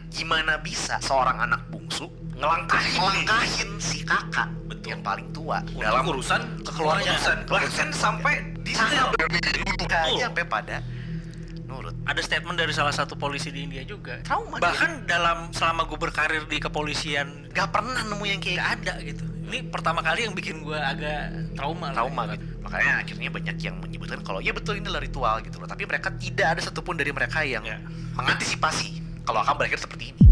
gimana bisa seorang anak bungsu ngelangkahin si kakak yang paling tua dalam urusan kekeluargaan, bahkan sampai di sana sampai pada nurut. Ada statement dari salah satu polisi di India juga. Trauma. Bahkan selama gue berkarir di kepolisian gak pernah nemu yang kayak gak ada gitu. Ini pertama kali yang bikin gue agak trauma gitu. Makanya akhirnya banyak yang menyebutkan kalau ya betul ini adalah ritual gitu loh. Tapi mereka tidak ada satupun dari mereka yang mengantisipasi kalau akan berakhir seperti ini.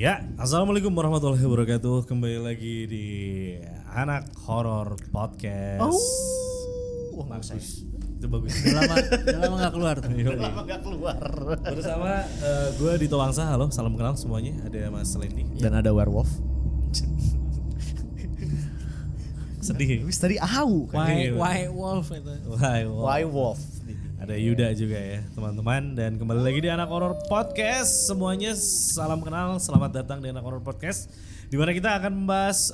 Ya, assalamualaikum warahmatullahi wabarakatuh. Kembali lagi di Anak Horor Podcast. Oh, bagus. Itu bagus. Udah lama gak keluar tuh. Lama gak keluar. Bersama gue Dito Wangsa. Halo, salam kenal semuanya. Ada Mas Lendi dan ada werewolf. Sedih. Wis tadi ahu. Why wolf itu. Why wolf. Ada Yuda juga ya teman-teman. Dan kembali lagi di Anak Horor Podcast. Semuanya salam kenal, selamat datang di Anak Horor Podcast, dimana kita akan membahas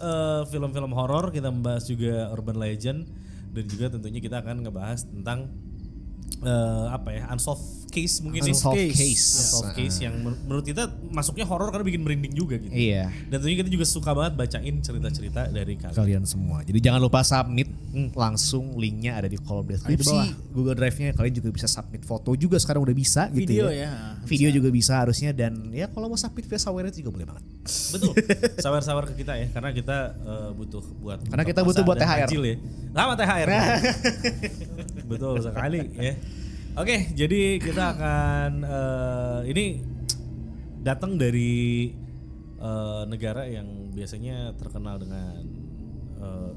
film-film horor. Kita membahas juga urban legend. Dan juga tentunya kita akan ngebahas tentang unsolved case mungkin. Unsolved case yang menurut kita masuknya horor karena bikin merinding juga gitu. Iya. Dan tentunya kita juga suka banget bacain cerita-cerita dari kalian semua. Jadi jangan lupa submit langsung, linknya ada di kolom deskripsi, Google Drive-nya. Kalian juga bisa submit foto juga sekarang udah bisa gitu ya. Video juga bisa harusnya, dan ya kalau mau submit via saweran juga boleh banget. Betul. Sawer-sawer ke kita ya, karena kita butuh buat. Karena kita butuh buat THR. Ya. Lama THR. Betul sekali ya. Oke, jadi kita akan ini datang dari negara yang biasanya terkenal dengan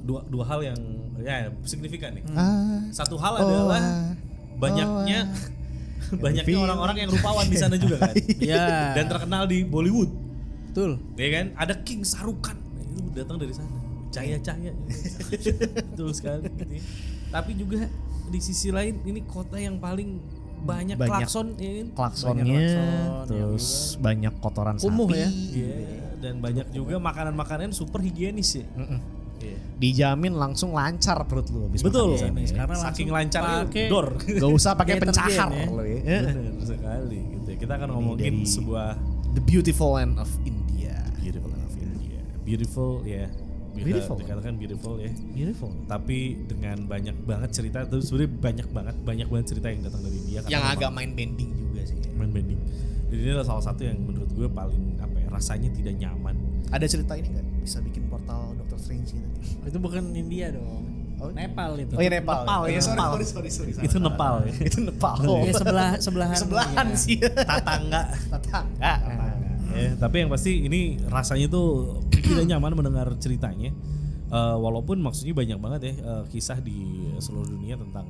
dua hal yang ya signifikan nih. Satu hal adalah banyaknya orang-orang yang rupawan di sana juga kan. Iya. Dan terkenal di Bollywood. Betul. Ya kan? Ada King Shahrukh Khan. Itu datang dari sana. Cahaya-cahaya. Betul sekali. Tapi juga di sisi lain ini kota yang paling banyak klakson ya. Klaksonnya, terus banyak kotoran kumuh sapi. Ya. Yeah. Dan banyak juga makanan-makanan super higienis ya. Yeah. Dijamin langsung lancar perut lu habis betul. makan di sana, ya. Karena saking lancarnya door. Gak usah pakai pencahar lo ya. Benar sekali gitu. Kita akan ngomongin sebuah The Beautiful Land of India. Beautiful ya. Beautiful. Dikatakan beautiful ya. Beautiful. Tapi dengan banyak banget cerita, itu sebenarnya banyak banget cerita yang datang dari India. Yang agak main bending juga sih. Main bending. Jadi ini adalah salah satu yang menurut gue paling rasanya tidak nyaman. Ada cerita ini nggak? Bisa bikin portal Doctor Strange gitu? Itu bukan India dong. Oh, Nepal itu. Oh iya Nepal. Sorry. Itu Nepal ya. Itu Nepal. Iya sebelahan sih. Tetangga. Ya, tapi yang pasti ini rasanya tuh tidak nyaman mendengar ceritanya. Walaupun maksudnya banyak banget ya kisah di seluruh dunia tentang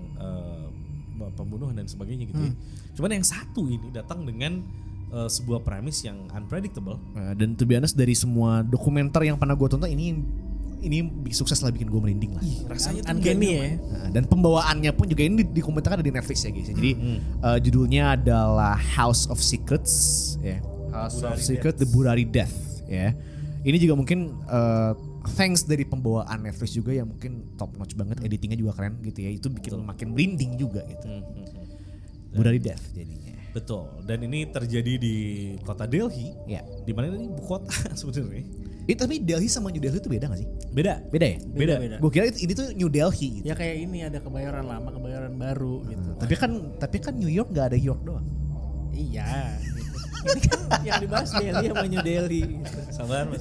pembunuhan dan sebagainya gitu ya. Cuman yang satu ini datang dengan sebuah premis yang unpredictable. Dan to be honest, dari semua dokumenter yang pernah gue tonton, ini sukses lah bikin gue merinding lah. Rasanya tuh uncanny ya. Dan pembawaannya pun juga ini dikomentarkan di Netflix ya guys. Jadi judulnya adalah House of Secrets ya. House of Secrets, The Burari Death ya. Ini juga mungkin thanks dari pembawaan Netflix juga yang mungkin top notch banget, editingnya juga keren gitu ya. Itu bikin makin merinding juga gitu. Burari Death jadinya. Betul. Dan ini terjadi di kota Delhi. Ya. Di mana ini ibu kota sebenarnya. Tapi Delhi sama New Delhi itu beda gak sih? Beda ya? Beda. Gue kira ini tuh New Delhi gitu. Ya kayak ini ada Kebayoran Lama, Kebayoran Baru gitu. Tapi kan New York gak ada York doang. Iya. Ini kan yang dibahas Delhi sama New Delhi gitu. Sabar Mas.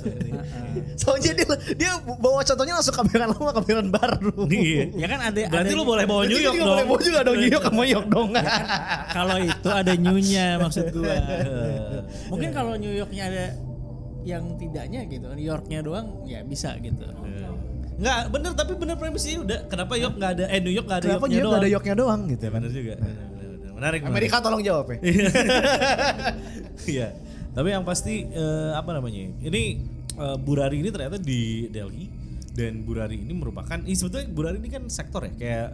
Soalnya dia bawa contohnya langsung Kebayoran Lama, Kebayoran Baru. Iya. Ya kan ada. Berarti lu boleh bawa New York dong. Boleh bawa juga dong New York sama York dong. Ya kan, kalau itu ada New-nya maksud gua. Mungkin kalau New York-nya ada yang tidaknya gitu, New York-nya doang ya bisa gitu. Nggak bener, tapi bener premisnya udah. Kenapa York nggak ada? New York nggak ada Kenapa Yorknya New York doang? gak ada Yorknya doang gitu Ya, kan. bener juga. Bener. Menarik. Amerika tolong jawab ya. Iya. Tapi yang pasti apa namanya? Ini Burari ini ternyata di Delhi, dan Burari ini merupakan sebetulnya Burari ini kan sektor ya, kayak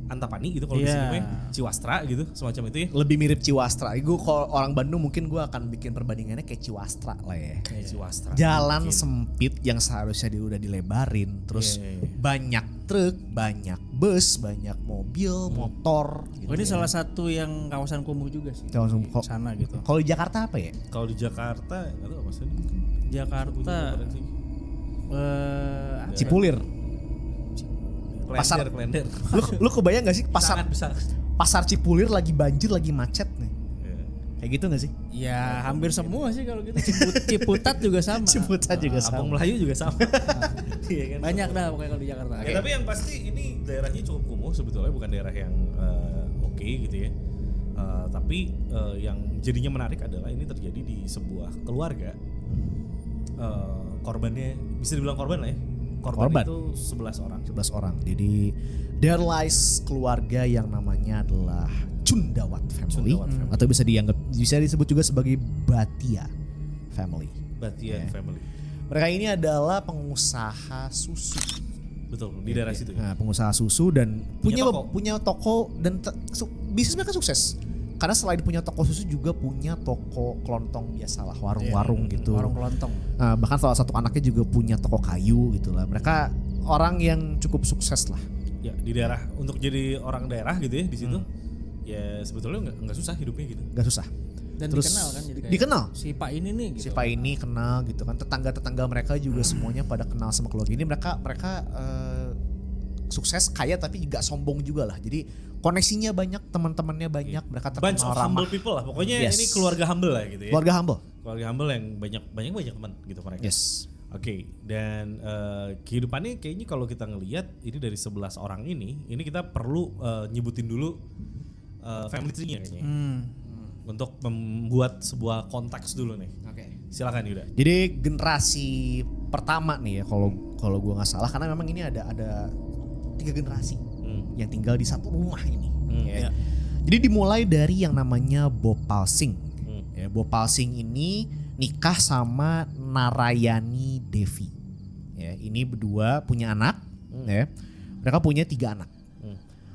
Antapani gitu kalau di Iya. sini namanya, Ciwastra gitu, semacam itu ya. Lebih mirip Ciwastra. Gue kalau orang Bandung mungkin gue akan bikin perbandingannya kayak Ciwastra lah ya. Kayak Ciwastra. Jalan Mungkin. sempit yang seharusnya udah dilebarin, terus Iya. banyak truk, banyak bus, banyak mobil, motor. Gitu Oh ini ya. salah satu yang kawasan kumuh juga sih. Kawasan- Di sana gitu. Kalau di Jakarta apa ya? Kalau di Jakarta nggak tahu maksudnya. Jakarta Cipulir. Pasar- Klender. Lu kebayang gak sih Sangat besar. pasar Cipulir lagi banjir, lagi macet nih? Kayak gitu gak sih? Ya hampir semua sih kalau gitu. Ciputat juga sama. Ciputat juga Kampung sama. Melayu juga sama. Iya kan? Banyak dah pokoknya kalau di Jakarta. Ya, tapi yang pasti ini daerahnya cukup kumuh sebetulnya, bukan daerah yang oke gitu ya. Tapi yang jadinya menarik adalah ini terjadi di sebuah keluarga. Korbannya bisa dibilang korban lah ya. Korban. Itu 11 orang. 11 orang. Jadi there lies keluarga yang namanya adalah Cundawat family, Cundawat family. atau bisa disebut juga sebagai Batia family. Batian family. Mereka ini adalah pengusaha susu. Betul, di daerah situ ya. Nah, pengusaha susu dan Punya punya toko dan bisnis mereka sukses. Karena selain punya toko susu juga punya toko kelontong biasalah, warung-warung gitu. Warung kelontong. Nah, bahkan salah satu anaknya juga punya toko kayu gitu lah. Mereka orang yang cukup sukses lah. Ya, di daerah untuk jadi orang daerah gitu ya di situ. Ya sebetulnya nggak susah hidupnya gitu. Gak susah. Dan Terus dikenal kan jadi kayak dikenal. si Pak ini nih gitu. Si Pak ini kenal gitu kan. Tetangga-tetangga mereka juga semuanya pada kenal sama keluarga ini. Mereka sukses, kaya tapi gak sombong juga lah. Jadi koneksinya banyak, teman-temannya banyak, mereka Bunch terkenal of ramah. humble people lah. Pokoknya Yes. ini keluarga humble lah gitu ya. Keluarga humble. Keluarga humble yang banyak teman gitu mereka. Yes. Oke, dan kehidupannya kayaknya kalau kita ngelihat ini dari 11 orang ini kita perlu nyebutin dulu family tree-nya kayaknya. Untuk membuat sebuah konteks dulu nih. Oke. Silakan Yuda. Jadi generasi pertama nih ya kalau gue nggak salah, karena memang ini ada 3 generasi yang tinggal di satu rumah ini. Ya. Jadi dimulai dari yang namanya Bhopal Singh. Ya, Bhopal Singh ini nikah sama Narayani Devi. Ya, ini berdua punya anak. Ya. Mereka punya 3 anak.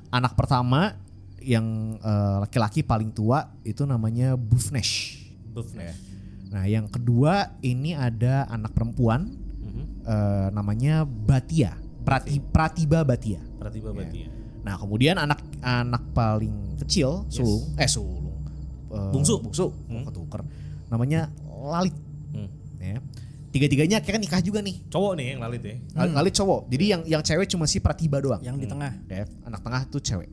Anak pertama yang laki-laki paling tua itu namanya Bhuvnesh. Bhuvnesh. Nah, yang kedua ini ada anak perempuan namanya Batia, Pratibha Batia. Pratibha Batia. Nah, kemudian anak paling kecil bungsu, ketuker, namanya Lalit. Ya. Tiga-tiganya akhirnya nikah juga nih. Cowok nih yang Lalit ya. Lalit cowok. Jadi yang cewek cuma si Pratibha doang. Yang di tengah. Ya, anak tengah tuh cewek.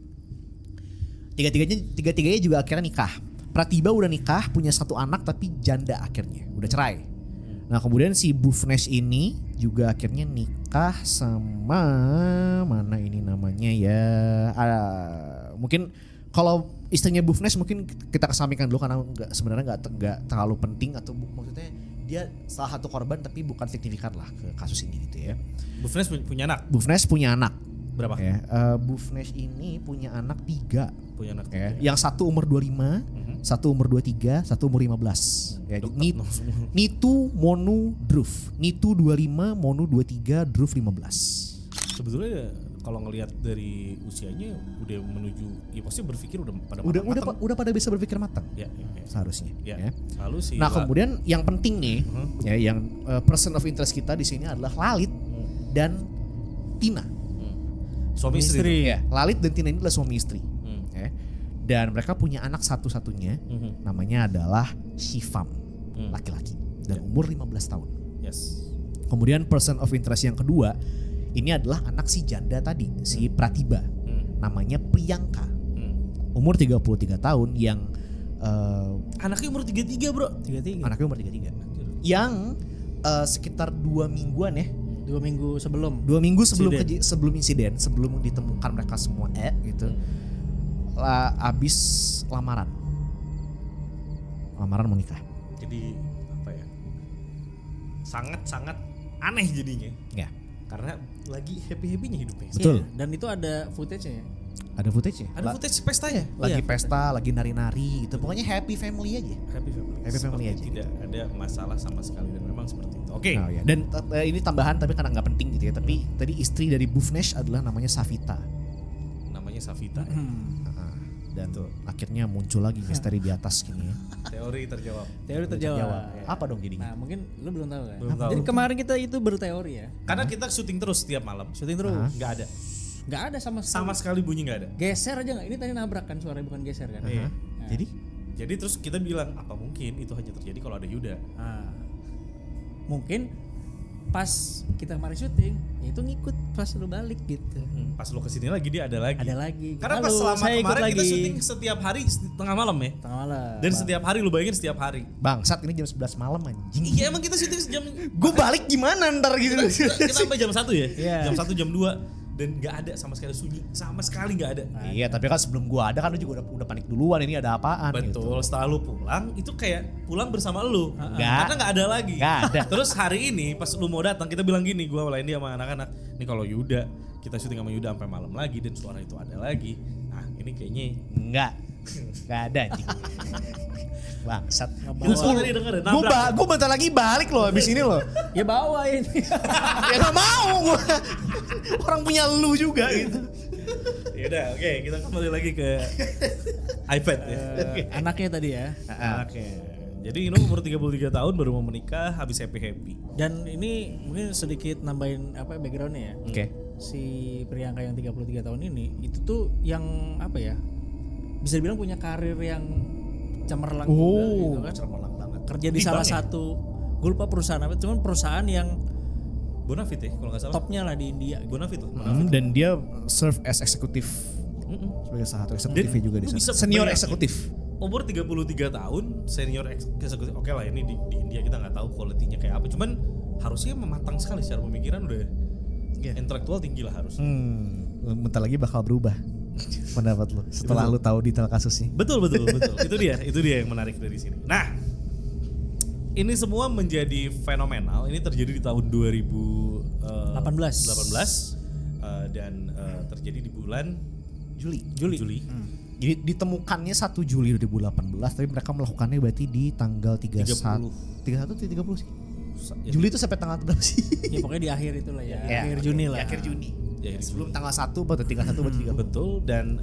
Tiga-tiganya juga akhirnya nikah. Pratibha udah nikah, punya 1 anak tapi janda akhirnya, udah cerai. Nah, kemudian si Bhuvnesh ini juga akhirnya nikah sama mana ini namanya ya. Mungkin kalau istrinya Bhuvnesh mungkin kita kesampingkan dulu karena sebenarnya nggak terlalu penting, atau maksudnya dia salah satu korban tapi bukan signifikan lah ke kasus ini gitu ya. Bhuvnesh punya anak. Bhuvnesh punya anak. Berapa? Ya, Bhuvnesh ini punya anak 3. Punya anak. Ya, tiga. yang satu umur 25, satu umur 23, satu umur 15. Ya, Nitu Monu Dhruv. Nitu 25, Monu 23, Dhruv 15. Sebetulnya kalau ngelihat dari usianya udah menuju, ya pasti berpikir udah pada matang. Udah pada bisa berpikir matang. Ya. Seharusnya. Ya. Ya. Lalu sih. Nah, kemudian yang penting nih, ya, yang person of interest kita di sini adalah Lalit dan Tina. Suami istri. Ya, Lalit dan Tina ini adalah suami istri. Ya. Dan mereka punya anak satu-satunya, namanya adalah Shivam, laki-laki, dan umur 15 tahun. Yes. Kemudian person of interest yang kedua, ini adalah anak si janda tadi, si Pratibha, namanya Priyanka, umur 33 tahun yang Anaknya umur 33 bro. 33. anaknya umur 33, yang sekitar 2 mingguan ya. 2 minggu sebelum. 2 minggu sebelum insiden, sebelum ditemukan mereka semua gitu, habis lamaran mau nikah. Jadi apa ya? Sangat aneh jadinya. Ya. Karena lagi happy-happynya hidupnya. Betul. Iya, dan itu ada footage-nya ya. Ada footage-nya. Ada footage pestanya. Lagi Iya. pesta, lagi nari-nari gitu. Pokoknya happy family aja. Happy family. Happy family Seperti aja. Tidak ada masalah sama sekali dan memang seperti itu. Oke. Oh, ya. Dan ini tambahan tapi karena nggak penting gitu ya. Tapi tadi istri dari Bufnesh adalah namanya Savita. Namanya Savita. Dan akhirnya muncul lagi misteri di atas gini ya. Teori terjawab. Teori terjawab. Jawab. Apa dong jadinya? Nah mungkin lu belum tahu kan? Belum tahu. Jadi kemarin kita itu berteori ya. Karena kita syuting terus setiap malam. Syuting terus. Nggak ada. Nggak ada sama sekali. Sama sekali bunyi nggak ada. Geser aja nggak? Ini tadi nabrak kan suaranya bukan geser kan? Iya. Nah. Jadi Jadi terus kita bilang apa mungkin itu hanya terjadi kalau ada Yuda. Nah, mungkin pas kita kemarin syuting, ya itu ngikut pas lu balik gitu. Pas lo kesini lagi dia ada lagi. Ada lagi. Karena Halo, pas selama saya ikut kemarin kita lagi. syuting setiap hari tengah malam ya. Tengah malam. Dan setiap hari lu bayangin setiap hari. bangsat ini jam 11 malam anjing. Iya emang kita syuting sejam. Gue balik gimana ntar gitu. Kita sampai jam 1 ya. Iya. Jam 1 jam 2 dan nggak ada sama sekali sunyi, sama sekali nggak ada. Iya, tapi kan sebelum gua ada kan lu juga udah panik duluan ini ada apaan gitu. Betul, setelah lu pulang itu kayak pulang bersama lu. Nggak. Karena nggak ada lagi. Nggak ada. Terus hari ini pas lu mau datang kita bilang gini, gua Walaindi sama anak-anak, nih kalau Yuda kita syuting sama Yuda sampai malam lagi dan suara itu ada lagi. Nah, ini kayaknya Enggak ada anjing. Bangsat. kita semua tadi denger ya, nabrak. Gue bentar lagi balik loh abis ini loh. Ya bawa ini. Ya gak mau gue. Orang punya lu juga gitu. Yaudah, oke, kita kembali lagi ke iPad ya. Anaknya tadi ya. Oke. Jadi ini umur 33 tahun baru mau menikah, habis happy-happy. Dan ini mungkin sedikit nambahin apa backgroundnya ya. Oke. Si Priyanka yang 33 tahun ini itu tuh yang apa ya? Bisa dibilang punya karir yang cemerlang juga gitu kan. cemerlang banget. Kerja di Di salah bank ya? satu, gue lupa perusahaan apa, cuman perusahaan yang Bonafit ya kalau nggak salah. topnya lah di India. Bonafit loh. Dan dia serve as eksekutif sebagai salah satu eksekutifnya juga di lu sana. bisa Senior bayangin, eksekutif. Umur 33 tahun, senior eksekutif. Oke lah ini di India kita nggak tahu kualitinya kayak apa. Cuman harusnya mematang sekali secara pemikiran udah intelektual tinggi lah harus. Bentar lagi bakal berubah pendapat lu setelah lu tahu detail kasusnya. Betul. Itu dia yang menarik dari sini. Nah, ini semua menjadi fenomenal. Ini terjadi di tahun 2018 dan terjadi di bulan Juli. Jadi ditemukannya 1 Juli 2018 tapi mereka melakukannya berarti di tanggal 31 atau 30 sih? Juli itu sampai tanggal berapa sih? Ya pokoknya di akhir itulah ya. Ya, Akhir Juni lah. Akhir Juni. Ya, Sebelum tanggal 1 atau 31 berarti 30. Betul, dan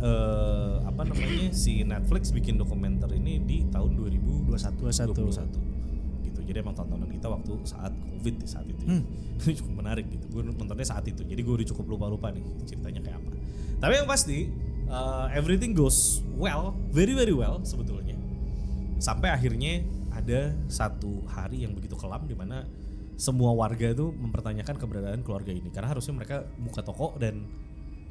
apa namanya si Netflix bikin dokumenter ini di tahun 2021 gitu. Jadi emang tontonan kita waktu saat Covid di saat itu. Ini cukup menarik gitu. Gue nontonnya saat itu. Jadi gue udah cukup lupa nih ceritanya kayak apa. Tapi yang pasti everything goes well, very well sebetulnya. Sampai akhirnya ada satu hari yang begitu kelam di mana semua warga itu mempertanyakan keberadaan keluarga ini karena harusnya mereka buka toko dan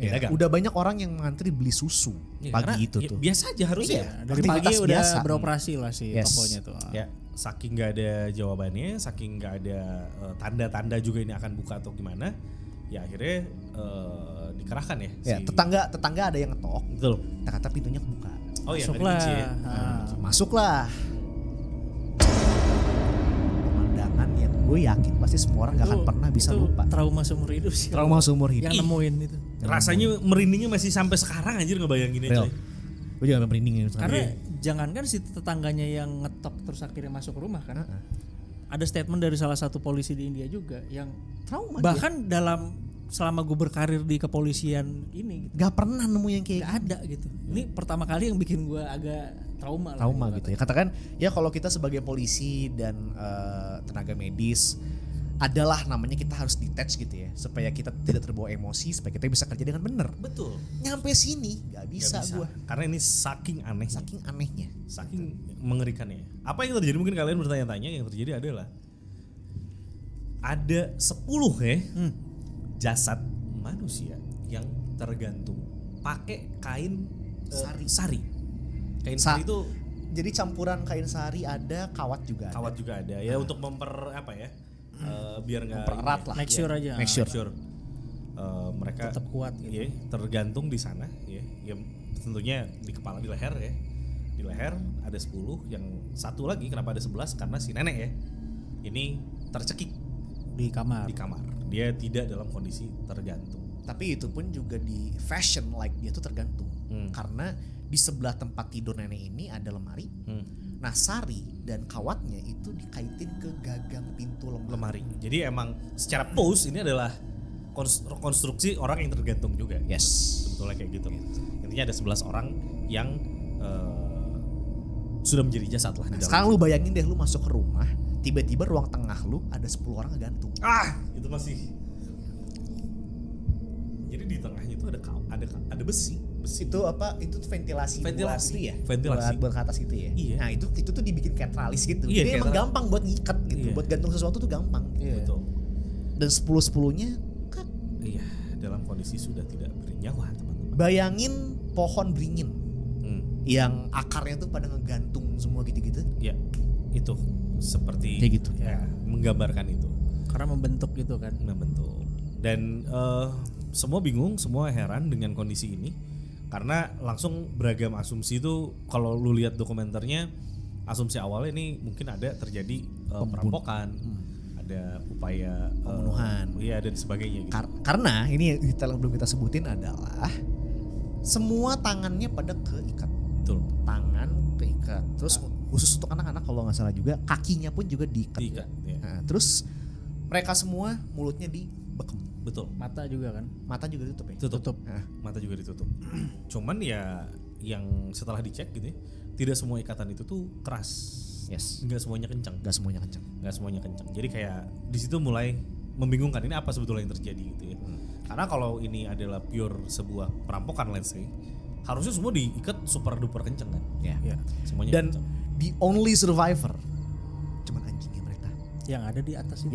dagang. Udah banyak orang yang mengantri beli susu Ya, karena pagi itu ya, tuh. biasa aja harusnya. Iya, dari Aktivitas pagi udah biasa. beroperasi lah si Yes. tokonya tuh. Ya, saking nggak ada jawabannya, saking nggak ada tanda-tanda juga ini akan buka atau gimana, ya akhirnya dikerahkan ya. Ya, tetangga ada yang ngetok. Betul. Kata pintunya kebuka. Oh iya, Masuklah. nggak dikunci ya. Masuklah. Pemandangan yang gue yakin pasti semua orang gak akan pernah bisa itu lupa. Trauma seumur hidup sih. Trauma seumur hidup. Yang nemuin itu. Rasanya merindingnya masih sampai sekarang anjir ngebayanginnya Real. coy. Gue juga merinding ini. Karena jangankan si tetangganya yang ngetok terus akhirnya masuk rumah kan. Ada statement dari salah satu polisi di India juga yang trauma bahkan dalam selama gue berkarir di kepolisian ini gitu, gak pernah nemu yang kayak gak ada gitu. Ini pertama kali yang bikin gue agak trauma lah, gitu ya. Katakan ya kalau kita sebagai polisi dan tenaga medis adalah namanya kita harus detach gitu ya supaya kita tidak terbawa emosi supaya kita bisa kerja dengan benar. Betul. Nyampe sini gak bisa, gue. Karena ini saking aneh. Saking anehnya. Saking mengerikannya. Apa yang terjadi mungkin kalian bertanya-tanya, yang terjadi adalah ada 10 jasad manusia yang tergantung pakai kain sari. Kain sari itu jadi campuran kain sari ada, kawat juga ada. kawat juga ada ya untuk biar nggak Mempererat lah. Make sure aja. Make sure. mereka Tetap kuat gitu. ya, tergantung di sana ya tentunya di kepala, di leher ya. Di leher ada 10, yang satu lagi kenapa ada 11 karena si nenek ya ini tercekik Di kamar. di kamar dia tidak dalam kondisi tergantung. Tapi itu pun juga di fashion like dia tuh tergantung. Karena di sebelah tempat tidur nenek ini ada lemari. Nah sari dan kawatnya itu dikaitin ke gagang pintu lemari. Jadi emang secara pose ini adalah konstruksi orang yang tergantung juga. Yes. Sebetulnya kayak gitu. Intinya ada 11 orang yang sudah menjadi jasad lah di dalam. Sekarang lu bayangin deh lu masuk ke rumah, tiba-tiba ruang tengah lu ada 10 orang ngegantung. Itu masih. Jadi di tengahnya itu ada besi. Itu apa? Itu ventilasi. Ventilasi. Buat itu ya. Ventilasi. Buat ke atas itu ya. Iya. Nah itu tuh dibikin kayak tralis gitu. Iya, Jadi kayak emang gampang buat ngikat gitu. Iya. Buat gantung sesuatu tuh gampang. Betul. Dan 10-10-nya kan. Iya, dalam kondisi sudah tidak bernyawa, teman-teman. Bayangin pohon beringin yang akarnya tuh pada ngegantung semua gitu-gitu. Ya, itu seperti Kayak gitu. Ya, menggambarkan itu. Karena membentuk gitu kan. Membentuk. Dan semua bingung, semua heran dengan kondisi ini. Karena langsung beragam asumsi itu kalau lu lihat dokumenternya, asumsi awalnya ini mungkin ada terjadi perampokan, ada upaya Pembunuhan. Iya dan sebagainya gitu. Karena ini yang belum kita sebutin adalah semua tangannya pada keikat. Betul. Tangan keikat. Terus khusus untuk anak-anak kalau nggak salah juga kakinya pun juga diikat. Diikat, ya. Nah, terus mereka semua mulutnya dibekem. Betul. Mata juga kan. Mata juga ditutup ya. Tutup. Nah, Mata juga ditutup. Cuman ya yang setelah dicek gitu ya, tidak semua ikatan itu tuh keras. yes. Enggak semuanya kencang. Gak semuanya kencang. Nggak semuanya kencang. Jadi kayak di situ mulai membingungkan ini apa sebetulnya yang terjadi gitu ya. Karena kalau ini adalah pure sebuah perampokan let's say, harusnya semua diikat super duper kencang kan. Ya. Ya. Semuanya Dan kencang. the only survivor cuman anjingnya mereka. Yang ada di atas itu.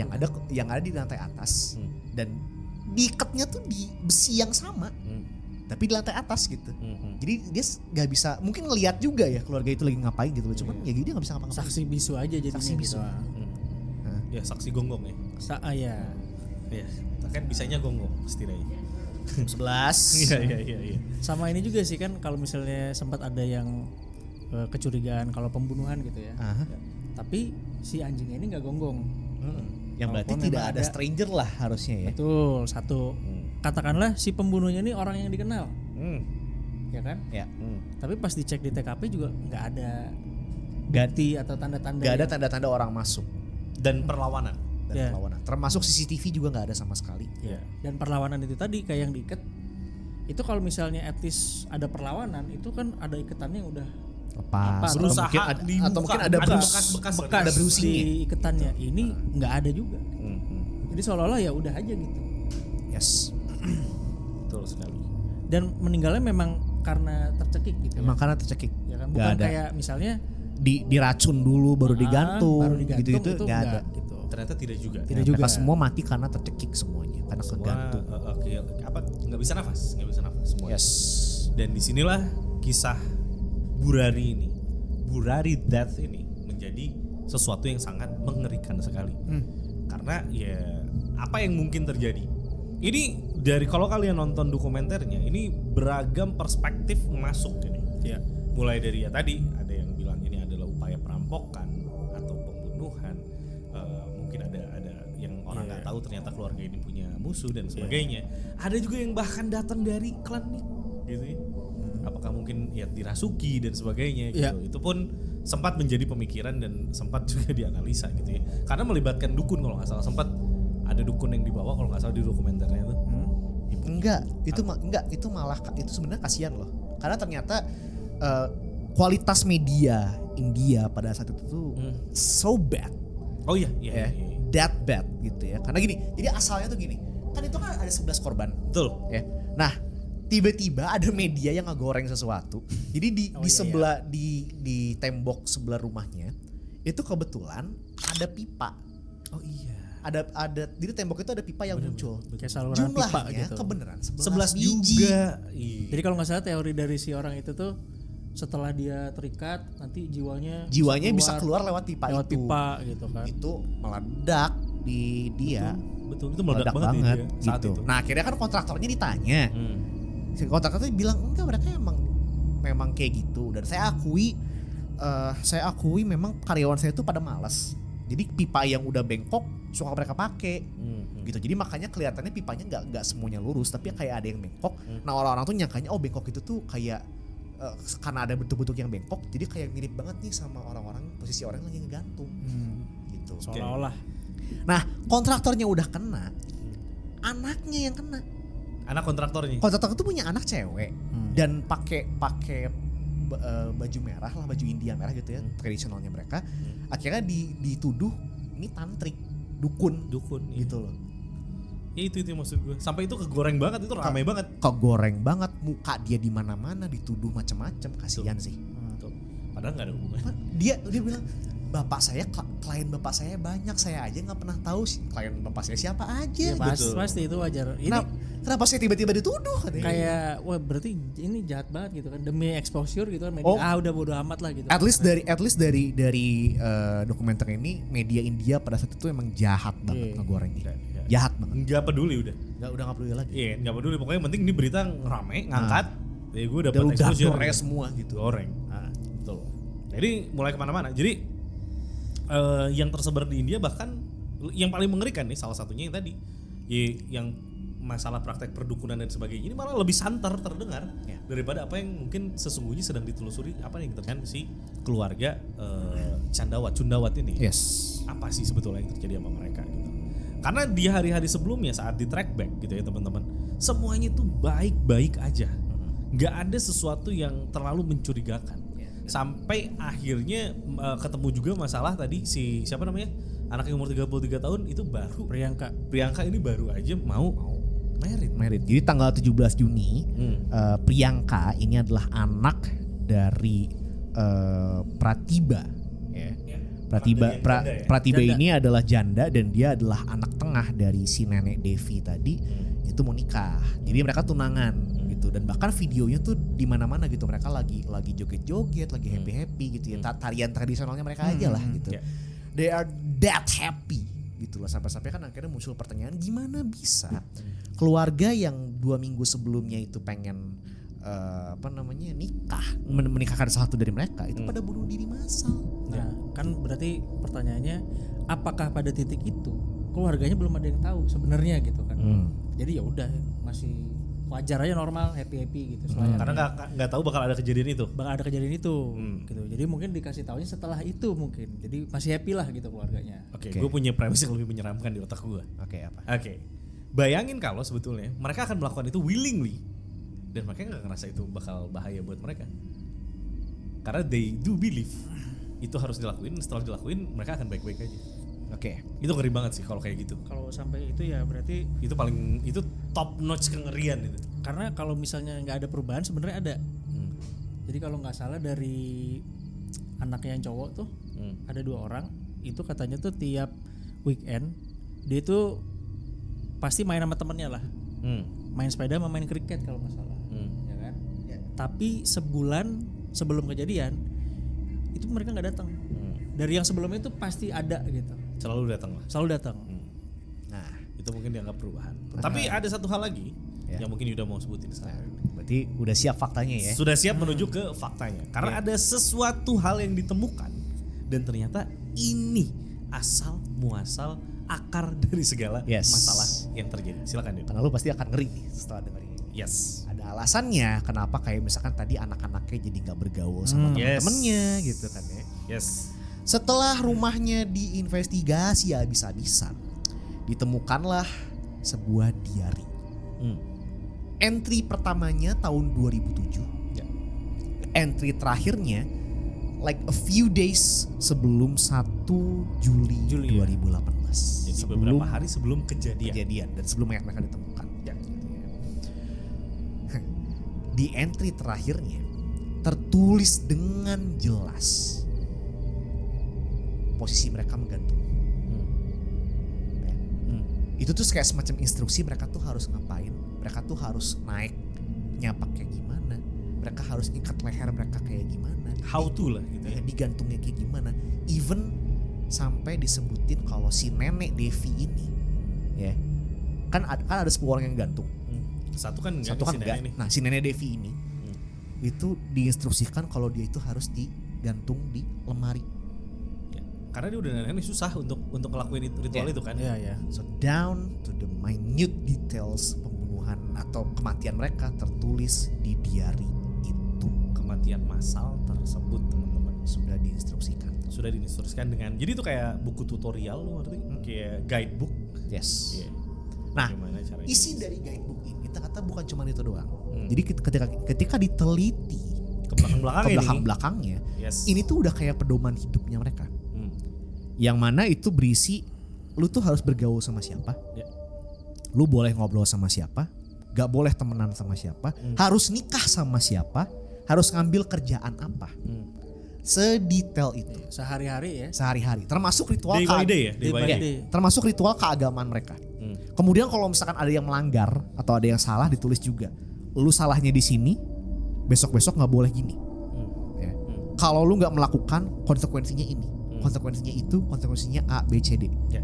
Yang ada di lantai atas dan diikatnya tuh di besi yang sama. Tapi di lantai atas gitu. Jadi dia nggak bisa, mungkin ngelihat juga ya keluarga itu lagi ngapain gitu, cuman ya dia nggak bisa ngapa-ngapain. Saksi bisu aja jadinya. Saksi bisu. Gitu. Ya saksi gonggong ya. Ya. Ya, kan bisanya gonggong setidaknya. 11. Iya. Sama ini juga sih kan kalau misalnya sempat ada yang kecurigaan kalau pembunuhan gitu ya. Aha. Tapi si anjingnya ini nggak gonggong. Yang berarti Walaupun tidak memang ada stranger lah harusnya ya. Betul, satu. Katakanlah si pembunuhnya ini orang yang dikenal. Ya kan? Ya. Tapi pas dicek di TKP juga nggak ada Gak, bukti atau tanda-tanda. gak ada yang- tanda-tanda orang masuk Dan perlawanan. dan Ya. perlawanan. Termasuk CCTV juga nggak ada sama sekali. Ya. Dan perlawanan itu tadi kayak yang diikat. Itu kalau misalnya etis ada perlawanan itu kan ada ikatannya yang udah Lepas. Atau Berusaha mungkin ada, dibuka, atau mungkin ada ada bekas bekas-bekas ada browsingnya. di ikatannya. Ini nggak ada juga. Jadi seolah-olah ya udah aja gitu. Yes. Betul sekali. Dan meninggalnya memang karena tercekik gitu. Emang Ya. karena tercekik. Ya kan Nggak bukan ada. kayak misalnya Diracun dulu baru digantung, baru digantung gitu-gitu itu nggak ada. gitu. Ternyata tidak juga. Tidak Mereka juga. semua mati karena tercekik semuanya, karena Semua kegantung. apa nggak bisa nafas semua. Yes. Dan disinilah kisah Burari Death ini menjadi sesuatu yang sangat mengerikan sekali. Karena ya apa yang mungkin terjadi? Ini dari kalau kalian nonton dokumenternya, ini beragam perspektif masuk ini. Ya. Mulai dari ya tadi ada yang bilang ini adalah upaya perampokan atau pembunuhan. Mungkin ada yang orang nggak tahu ternyata keluarga ini punya musuh dan sebagainya. Ada juga yang bahkan datang dari klan nih, gitu ya. Apakah mungkin ya dirasuki dan sebagainya gitu. Iya. Itu pun sempat menjadi pemikiran dan sempat juga dianalisa gitu ya. Karena melibatkan dukun kalau nggak salah, sempat ada dukun yang dibawa kalau nggak salah di dokumenternya itu. Enggak, itu malah itu sebenarnya kasihan loh. Karena ternyata kualitas media India pada saat itu tuh so bad. Oh iya. That bad gitu ya. Karena gini, jadi asalnya tuh gini. Kan itu kan ada 11 korban. Betul. Ya. Nah, tiba-tiba ada media yang ngegoreng sesuatu. Jadi di sebelah di tembok sebelah rumahnya itu kebetulan ada pipa. Oh iya. Ada di tembok itu ada pipa yang muncul. Kayak saluran pipa Jumlahnya gitu. kebenaran 11 biji. juga. Iya. Jadi kalau nggak salah teori dari si orang itu tuh setelah dia terikat nanti jiwanya Bisa keluar lewat pipa lewat itu. pipa gitu kan. Itu meledak di dia. Betul, itu meledak banget banget dia saat gitu. itu. Nah, akhirnya kan kontraktornya ditanya. Si kontraktornya bilang enggak, mereka memang kayak gitu. Dan saya akui memang karyawan saya itu pada malas. Jadi pipa yang udah bengkok suka mereka pakai. gitu. Jadi makanya kelihatannya pipanya nggak semuanya lurus, tapi kayak ada yang bengkok. Nah orang-orang tuh nyangkanya bengkok itu tuh kayak karena ada bentuk-bentuk yang bengkok, jadi kayak mirip banget nih sama orang-orang posisi orang yang lagi ngegantung gitu. Seolah-olah. Nah kontraktornya udah kena, anaknya yang kena. Anak kontraktornya. Kontraktor itu punya anak cewek dan pakai baju merah lah, baju India merah gitu ya, tradisionalnya mereka. Akhirnya dituduh ini tantrik, dukun gitu loh. Ya itu maksud gue. Sampai itu kegoreng banget, itu ramai banget. Kegoreng banget, muka dia di mana-mana dituduh macam-macam, kasihan sih. Tuh. Padahal nggak ada hubungan. Dia bilang, bapak saya, klien bapak saya banyak, saya aja nggak pernah tahu sih klien bapak saya siapa aja. Ya, pasti itu wajar. Ini Kenapa saya tiba-tiba dituduh? kayak wah berarti ini jahat banget gitu kan, demi exposure gitu kan media. Udah bodo amat lah gitu. At least dari dokumenter ini media India pada saat itu emang jahat banget ngegorengnya. Jahat banget. Nggak peduli udah. Udah nggak peduli lagi. Iya, nggak peduli. Pokoknya yang penting ini berita rame, ngangkat. Ya gue dapat udah exposure. goreng semua gitu. Goreng. Betul. Jadi mulai kemana-mana. Jadi yang tersebar di India bahkan yang paling mengerikan nih salah satunya yang tadi, yang masalah praktek perdukunan dan sebagainya ini malah lebih santer terdengar daripada apa yang mungkin sesungguhnya sedang ditelusuri apa yang terjadi si keluarga Cundawat ini. Yes. Apa sih sebetulnya yang terjadi sama mereka gitu. Karena di hari-hari sebelumnya saat di track back gitu ya teman-teman, semuanya tuh baik-baik aja. Nggak ada sesuatu yang terlalu mencurigakan. Sampai akhirnya ketemu juga masalah tadi si siapa namanya? Anak yang umur 33 tahun itu baru Priyanka ini baru aja mau merit. Jadi tanggal 17 Juni Priyanka ini adalah anak dari Pratiba ya. Pratiba ini adalah janda dan dia adalah anak tengah dari si nenek Devi tadi. Itu mau nikah. Jadi mereka tunangan gitu, dan bahkan videonya tuh di mana-mana gitu, mereka lagi joget-joget, lagi happy gitu ya, tarian tradisionalnya mereka aja lah gitu. They are that happy gitu loh, sampai-sampai kan akhirnya muncul pertanyaan, gimana bisa keluarga yang 2 minggu sebelumnya itu pengen menikahkan salah satu dari mereka itu pada bunuh diri massal. Nah, kan berarti pertanyaannya, apakah pada titik itu keluarganya belum ada yang tahu sebenarnya gitu kan? Jadi ya udah, masih wajar aja, normal, happy gitu. Karena nggak tahu bakal ada kejadian itu. Gitu. Jadi mungkin dikasih taunya setelah itu mungkin. Jadi masih happy lah gitu keluarganya. Oke. Gue punya premis yang lebih menyeramkan di otak gue. Oke. Bayangin kalau sebetulnya mereka akan melakukan itu willingly dan mereka nggak ngerasa itu bakal bahaya buat mereka. Karena they do believe itu harus dilakuin. Setelah dilakuin mereka akan baik-baik aja. Itu ngeri banget sih kalau kayak gitu. Kalau sampai itu ya berarti itu top notch kengerian itu. Karena kalau misalnya nggak ada perubahan sebenarnya ada. Jadi kalau nggak salah dari anaknya yang cowok tuh ada 2 orang, itu katanya tuh tiap weekend dia tuh pasti main sama temennya lah. Main sepeda sama main kriket kalau nggak salah. Ya kan? Tapi sebulan sebelum kejadian itu mereka nggak datang. Dari yang sebelumnya itu pasti ada gitu. Selalu datang. Nah, itu mungkin dianggap perubahan. Tapi ada satu hal lagi yang mungkin Yuda mau sebutin sekarang. Berarti udah siap faktanya ya? Sudah siap menuju ke faktanya. Karena ada sesuatu hal yang ditemukan dan ternyata ini asal muasal akar dari segala masalah yang terjadi. Silakan Yuda. Karena lu pasti akan ngeri setelah denger ini. Yes. Ada alasannya kenapa kayak misalkan tadi anak-anaknya jadi nggak bergaul sama temen-temennya gitu kan ya. Yes. Setelah rumahnya diinvestigasi habis-habisan, ditemukanlah sebuah diary. Entry pertamanya tahun 2007. Entry terakhirnya like a few days sebelum 1 Juli 2018. Jadi beberapa hari sebelum kejadian dan sebelum mereka ditemukan. Di entry terakhirnya tertulis dengan jelas posisi mereka menggantung. Itu tuh kayak semacam instruksi mereka tuh harus ngapain, mereka tuh harus naiknya pakai gimana, mereka harus ikat leher mereka kayak gimana, how to lah gitu ya, digantungnya kayak gimana. Even sampai disebutin kalau si nenek Devi ini ya kan ada 10 orang yang gantung. Satu kan enggak. Nah si nenek Devi ini itu diinstruksikan kalau dia itu harus digantung di lemari. Karena dia udah nenek susah untuk ngelakuin ritual itu kan. Iya, iya. So down to the minute details pembunuhan atau kematian mereka tertulis di diary itu. Kematian massal tersebut teman-teman Sudah diinstruksikan. sudah diinstruksikan dengan, jadi itu kayak buku tutorial lo ngerti? Kayak guidebook. Yes. Iya. Nah, Gimana caranya? isi dari guidebook ini ternyata bukan cuma itu doang. Jadi ketika diteliti ke belakang-belakangnya belakangnya, Yes. ini tuh udah kayak pedoman hidupnya mereka. Hmm. Yang mana itu berisi lu tuh harus bergaul sama siapa, Ya. lu boleh ngobrol sama siapa, gak boleh temenan sama siapa, harus nikah sama siapa, harus ngambil kerjaan apa, sedetail itu Sehari-hari ya. sehari-hari, termasuk ritual Day by day ya, day by Day by day. day. termasuk ritual keagamaan mereka. Kemudian kalau misalkan ada yang melanggar atau ada yang salah ditulis juga, lu salahnya di sini, besok-besok nggak boleh gini. Ya. Kalau lu nggak melakukan, konsekuensinya ini, konsekuensinya itu, konsekuensinya A, B, C, D. Ya.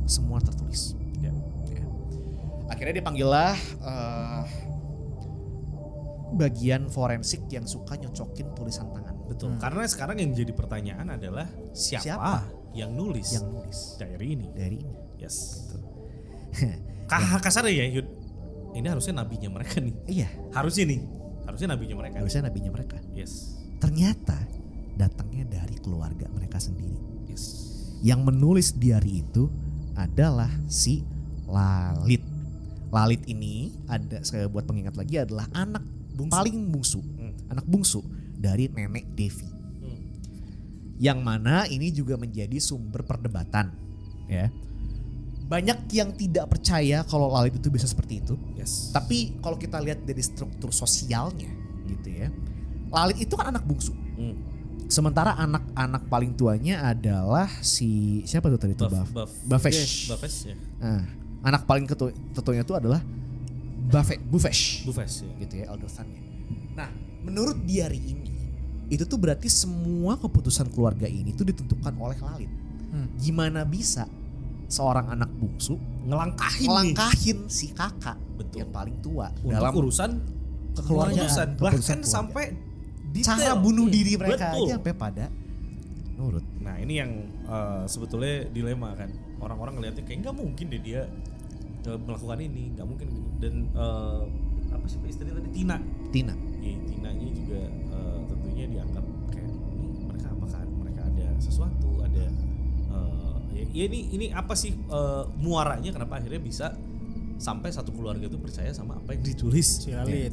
Semua tertulis. Ya. Ya. Akhirnya dipanggillah bagian forensik yang suka nyocokin tulisan tangan. Betul. Karena sekarang yang jadi pertanyaan adalah siapa yang nulis Yang nulis diary ini? dari ini. Yes. Kasar ya Yud. Ini harusnya nabinya mereka nih. Iya, Harusnya nabinya mereka. harusnya nabinya mereka. Yes. Ternyata datangnya dari keluarga mereka sendiri. Yes. Yang menulis diary itu adalah si Lalit. Lalit ini saya buat pengingat lagi adalah anak paling bungsu, anak bungsu dari nenek Devi. Yang mana ini juga menjadi sumber perdebatan, ya. Banyak yang tidak percaya kalau Lalit itu bisa seperti itu. Yes. Tapi kalau kita lihat dari struktur sosialnya gitu ya. Lalit itu kan anak bungsu. Sementara anak-anak paling tuanya adalah si siapa tuh tadi tuh? Bafesh. Bafesh ya. Nah, anak paling ketuanya itu adalah Bufesh. Bufesh ya. Gitu ya, elder son-nya. Nah, menurut diary ini itu tuh berarti semua keputusan keluarga ini tuh ditentukan oleh Lalit. Gimana bisa seorang anak bungsu ngelangkahin si kakak yang paling tua Untuk dalam urusan kekeluargaan, bahkan keputusan keluarga. sampai cara detail. bunuh diri mereka Betul. aja sampai pada nurut. Nah ini yang sebetulnya dilema kan. Orang-orang ngeliatnya kayak nggak mungkin deh dia melakukan ini, nggak mungkin. Dan apa sih istilahnya tadi, Tina. Ya, Tinanya juga tentunya dianggap kayak ini mereka apakah mereka ada sesuatu, ada ya ini apa sih muaranya kenapa akhirnya bisa sampai satu keluarga itu percaya sama apa yang ditulis Si Lalit.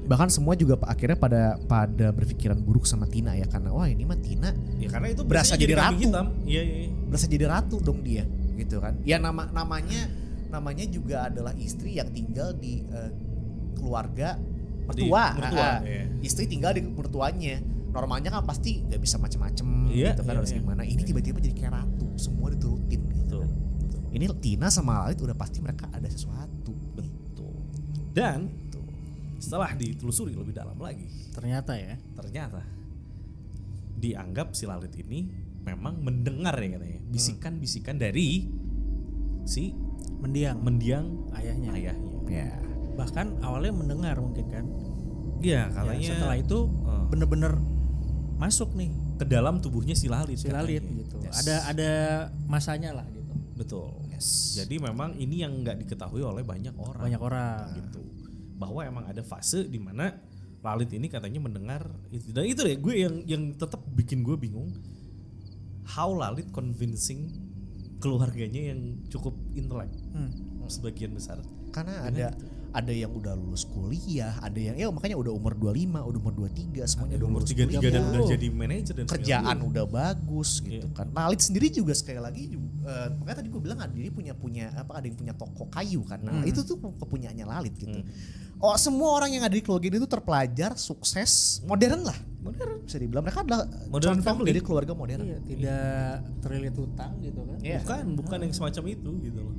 Bahkan semua juga akhirnya pada berpikiran buruk sama Tina ya, karena wah ini mah Tina ya karena itu berasa biasanya jadi kambing ratu. hitam. Iya. berasa jadi ratu dong dia gitu kan. Ya namanya juga adalah istri yang tinggal di keluarga mertua. Iya. Istri tinggal di mertuanya. Normalnya kan pasti nggak bisa macem-macem Iya, gitu kan, iya, harus iya. gimana. Ini tiba-tiba jadi kayak ratu, semua diturutin gitu. Betul. Ini Tina sama Lalit udah pasti mereka ada sesuatu. Betul. Dan setelah ditelusuri lebih dalam lagi, Ternyata ya. ternyata dianggap si Lalit ini memang mendengar ya katanya bisikan-bisikan dari si mendiang Ayahnya. Ya. Bahkan awalnya mendengar mungkin kan. Iya Ya, katanya setelah itu bener-bener masuk nih ke dalam tubuhnya si Lalit. si Lalit katanya. gitu. Yes. Ada masanya lah gitu. Betul. Yes. Jadi memang ini yang nggak diketahui oleh banyak orang. Banyak orang. Gitu. Bahwa emang ada fase di mana Lalit ini katanya mendengar itu. Dan itu deh gue yang tetap bikin gue bingung. How Lalit convincing keluarganya yang cukup intelek sebagian besar. Karena ada yang udah lulus kuliah, ada yang makanya udah umur 25, udah umur 23, semuanya Ada udah umur lulus 33 dan kuliah. udah jadi manajer dan Kerjaan segala udah bagus gitu kan. Lalit sendiri juga sekali lagi makanya tadi gue bilang dia punya ada yang punya toko kayu kan. Nah, itu tuh kepunyaannya Lalit gitu. Oh, semua orang yang ada di keluarga ini tuh terpelajar, sukses, modern lah. Modern bisa dibilang mereka adalah Modern contoh family. dari keluarga modern. Iya, tidak terlilit hutang gitu kan. Iya. Bukan yang semacam itu gitu loh.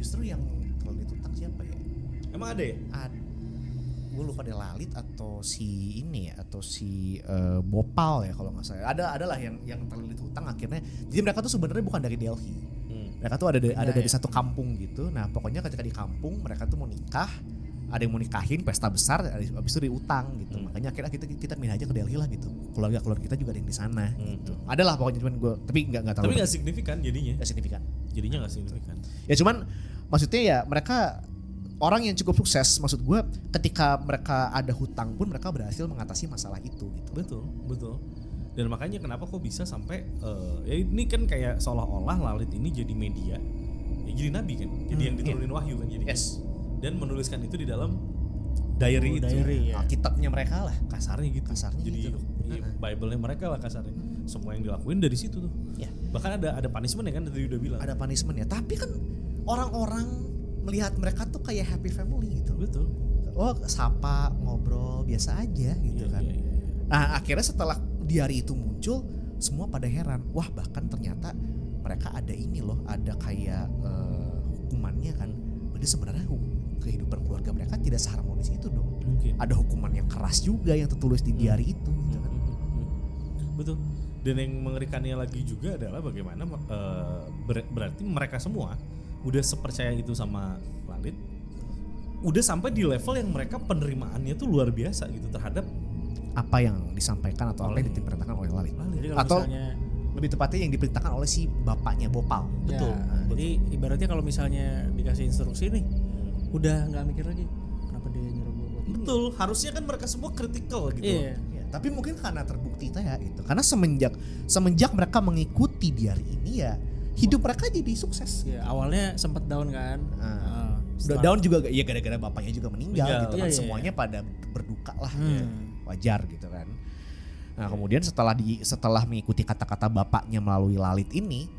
Justru yang terlilit utang siapa ya? Emang ada ya? Gue lupa deh, Lalit atau si ini ya, atau si Bopal ya kalau nggak salah. Adalah yang terlilit hutang akhirnya. Jadi mereka tuh sebenarnya bukan dari Delhi. Mereka tuh ada dari satu kampung gitu. Nah pokoknya ketika di kampung mereka tuh mau nikah. ada yang mau nikahin, pesta besar, habis itu diutang gitu. Makanya akhirnya kita pindah aja ke Delhi lah gitu. Keluarga kita juga ada yang di sana gitu. Adalah pokoknya cuman gue tapi nggak tahu. Tapi nggak signifikan jadinya. Nggak signifikan. Jadinya nggak signifikan. Ya cuman maksudnya ya mereka orang yang cukup sukses, maksud gue ketika mereka ada hutang pun mereka berhasil mengatasi masalah itu gitu. Betul. Dan makanya kenapa kok bisa sampai ya ini kan kayak seolah-olah Lalit ini jadi media, ya jadi nabi kan, jadi yang diturunin wahyu kan jadi. Yes. Dan menuliskan itu di dalam diary itu. Diary, ya. Alkitabnya mereka lah. Kasarnya gitu. Jadi gitu. Bible-nya mereka lah kasarnya. Semua yang dilakuin dari situ tuh. Ya. Bahkan ada punishment ya kan tadi udah bilang. Ada punishment ya. Tapi kan orang-orang melihat mereka tuh kayak happy family gitu. Betul. Oh sapa, ngobrol, biasa aja gitu kan. Iya. Nah akhirnya setelah diary itu muncul, semua pada heran. Wah bahkan ternyata mereka ada ini loh, ada kayak hukumannya kan. Berarti sebenarnya kehidupan keluarga mereka tidak seharmonis itu dong. Mungkin. Ada hukuman yang keras juga yang tertulis di diary itu gitu kan. Betul. Dan yang mengerikannya lagi juga adalah bagaimana berarti mereka semua udah sepercaya itu sama Lalit, udah sampai di level yang mereka penerimaannya tuh luar biasa gitu terhadap apa yang disampaikan atau apa yang diperintahkan oleh Lalit. Jadi kalau Atau misalnya lebih tepatnya yang diperintahkan oleh si bapaknya Bopal. betul. Jadi ibaratnya kalau misalnya dikasih instruksi nih, udah nggak mikir lagi kenapa dia nyuruh gue buat ini. betul, harusnya kan mereka semua kritikal gitu. Iya. Ya, tapi mungkin karena terbukti ya itu. Karena semenjak mereka mengikuti diary ini ya hidup mereka jadi sukses. Ya, awalnya sempat down kan. Udah down juga ya gara-gara bapaknya juga meninggal gitu kan. Iya. Semuanya pada berduka lah ya. Wajar gitu kan. Nah, kemudian setelah mengikuti kata-kata bapaknya melalui Lalit ini,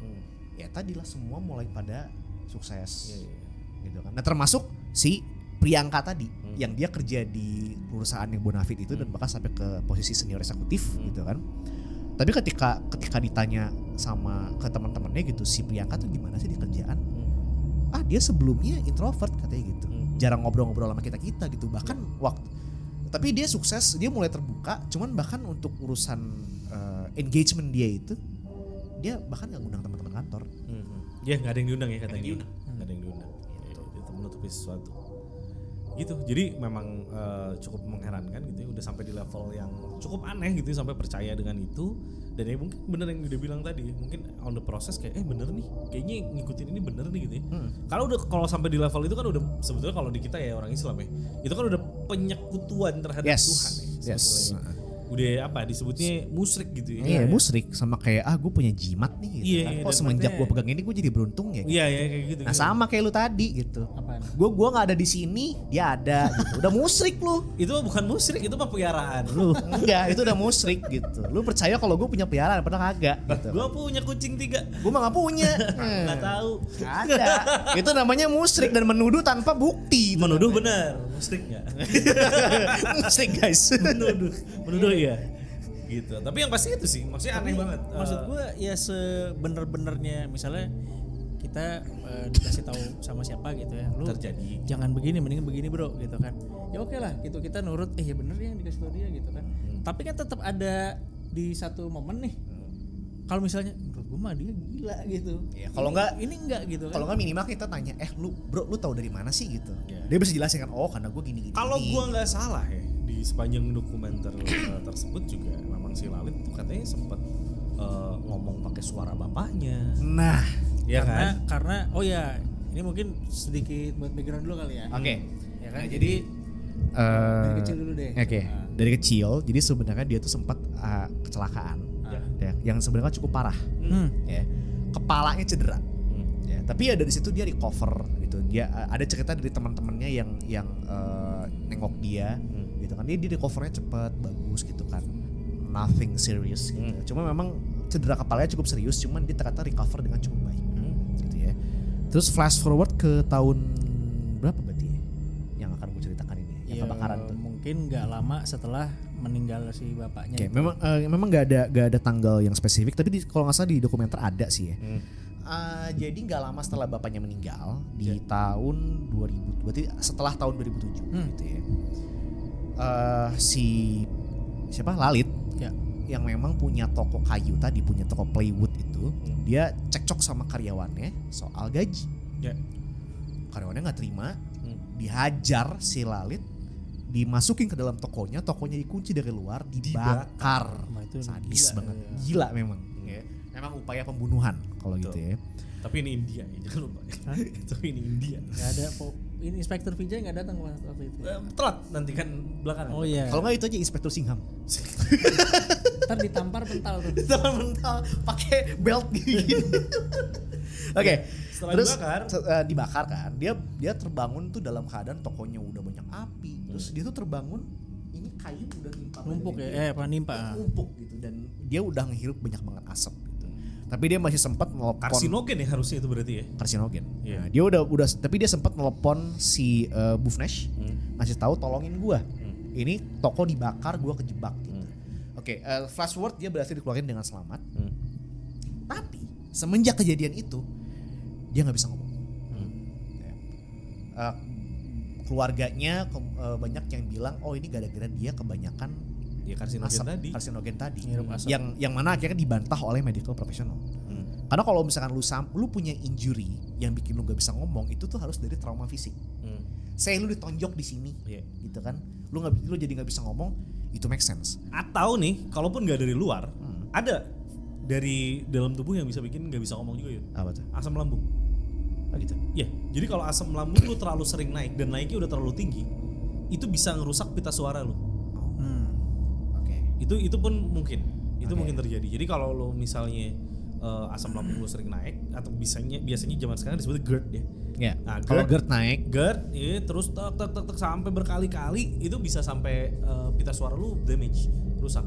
ya tadilah semua mulai pada sukses. Gitu kan. Nah, termasuk si Priyanka tadi yang dia kerja di perusahaan yang bonafit itu dan bahkan sampai ke posisi senior eksekutif gitu kan. Tapi ketika ditanya sama ke teman-temannya gitu, si Priyanka tuh gimana sih di kerjaan? Dia sebelumnya introvert katanya gitu. Jarang ngobrol-ngobrol sama kita gitu. Bahkan tapi dia sukses, dia mulai terbuka, cuman bahkan untuk urusan engagement dia itu dia bahkan gak ngundang teman-teman kantor. Ya nggak ada yang diundang ya katanya. Nggak ada yang diundang. Itu menutupi sesuatu. Gitu. Jadi memang cukup mengherankan gitu ya. Udah sampai di level yang cukup aneh gitu ya, sampai percaya dengan itu. Dan ya mungkin bener yang udah bilang tadi. Mungkin on the process kayak bener nih. Kayaknya ngikutin ini bener nih gitu ya. Kalau sampai di level itu kan udah sebetulnya kalau di kita ya orang Islam ya. Itu kan udah penyekutuan terhadap Tuhan ya. Sebetulnya. Udah apa disebutnya musyrik gitu ya. Iya, musyrik sama kayak gue punya jimat nih gitu. Iya, Kok semenjak gue pegang ini gue jadi beruntung ya. Gitu. Iya kayak gitu. Nah, sama kayak lu tadi gitu. Apaan? Gue nggak ada di sini, dia ada gitu. Udah musyrik lu. Itu mah bukan musyrik, itu mah peliharaan. Enggak, itu udah musyrik gitu. Lu percaya kalau gue punya peliharaan padahal kagak gitu. Gua punya kucing 3. Gue mah gak punya. Nggak tahu. Ada. Itu namanya musyrik dan menuduh tanpa bukti. Menuduh benar, musyrik nggak? Musyrik guys. Menuduh iya. Gitu. Tapi yang pasti itu sih, maksudnya aneh banget. Maksud gue ya sebener-benernya misalnya kita dikasih tahu sama siapa gitu ya, lu terjadi. jangan begini, mendingan begini bro gitu kan. Ya oke lah gitu, kita nurut, ya bener yang dikasih tahu dia gitu kan. Tapi kan tetap ada di satu momen nih. Kalau misalnya menurut gue mah dia gila gitu. Ya, kalau enggak ini enggak gitu kan. Kalau enggak minimal kita tanya, lu bro lu tahu dari mana sih gitu. Dia bisa jelasin kan, karena gue gini. Kalau gue nggak salah ya, di sepanjang dokumenter tersebut juga memang si Lalit tuh katanya sempat ngomong pakai suara bapaknya. Nah, ya karena oh ya, ini mungkin sedikit buat background dulu kali ya. Oke. Ya kan, jadi dari kecil dulu deh. Oke. Dari kecil, jadi sebenarnya dia tuh sempat kecelakaan. Ya, yang sebenarnya cukup parah. Ya. Kepalanya cedera. Ya, tapi ya dari situ dia recover gitu. Dia ada cerita dari teman-temannya yang nengok dia gitu kan. Dia recovernya cepat, bagus gitu kan. Nothing serious gitu. Cuma memang cedera kepalanya cukup serius, cuman dia ternyata recover dengan cukup baik. Gitu ya. Terus flash forward ke tahun berapa berarti ya? Yang akan gue ceritakan ini, yang kebakaran tuh. Mungkin nggak lama setelah meninggal si bapaknya. Oke, memang nggak ada tanggal yang spesifik, tapi kalau nggak salah di dokumenter ada sih ya. Jadi nggak lama setelah bapaknya meninggal di tahun 2000, berarti setelah tahun 2007 gitu ya. Si siapa Lalit yang memang punya toko kayu tadi, punya toko plywood itu, dia cekcok sama karyawannya soal gaji. Karyawannya nggak terima, dihajar si Lalit, dimasukin ke dalam tokonya dikunci dari luar, dibakar. Nah, itu Sadis gila, banget, ya. gila memang. Ya. Memang upaya pembunuhan kalau gitu ya. Tapi ini India ya, jangan lupa. Tapi ini India. Nggak ada ini Inspektur Vijay nggak datang waktu itu. Telat nanti kan belakangan. Oh iya. Kalau nggak itu aja Inspektur Singham. Ntar ditampar pental tuh. Mental pakai belt gini. Oke. Setelah Terus dibakar. Dibakar kan, dia terbangun tuh dalam keadaan tokonya udah banyak api. Terus dia tuh terbangun, ini kayu udah nimpa. Numpuk badannya ya, nimpa. numpuk gitu, dan dia udah ngehirup banyak banget asap gitu. Tapi dia masih sempat nelpon Karsinogen ya harusnya itu berarti ya. karsinogen. Iya. Nah, dia udah tapi dia sempat nelpon si Bufnesh, ngasih tahu tolongin gua. Ini toko dibakar, gua kejebak gitu. Oke, flash forward dia berhasil dikeluarin dengan selamat. Tapi semenjak kejadian itu dia nggak bisa ngomong. Keluarganya banyak yang bilang, oh ini gara-gara dia kebanyakan Ya karsinogen tadi. Ngirup asap. yang mana akhirnya dibantah oleh medical professional. Karena kalau misalkan lu punya injury yang bikin lu gak bisa ngomong, itu tuh harus dari trauma fisik. Saya lu ditonjok di sini, gitu kan? Lu jadi nggak bisa ngomong, itu make sense. Atau nih, kalaupun nggak dari luar, ada dari dalam tubuh yang bisa bikin nggak bisa ngomong juga ya. Apa tuh? Asam lambung. Gitu. Ya, jadi kalau asam lambung lu terlalu sering naik dan naiknya udah terlalu tinggi, itu bisa ngerusak pita suara lu. Oke. Itu pun mungkin, itu Oke. mungkin terjadi. Jadi kalau lu misalnya asam lambung lu sering naik, atau biasanya zaman sekarang disebut GERD ya. Ya. Nah, Kalau GERD naik, ya, terus tek sampai berkali-kali, itu bisa sampai pita suara lu damage, rusak.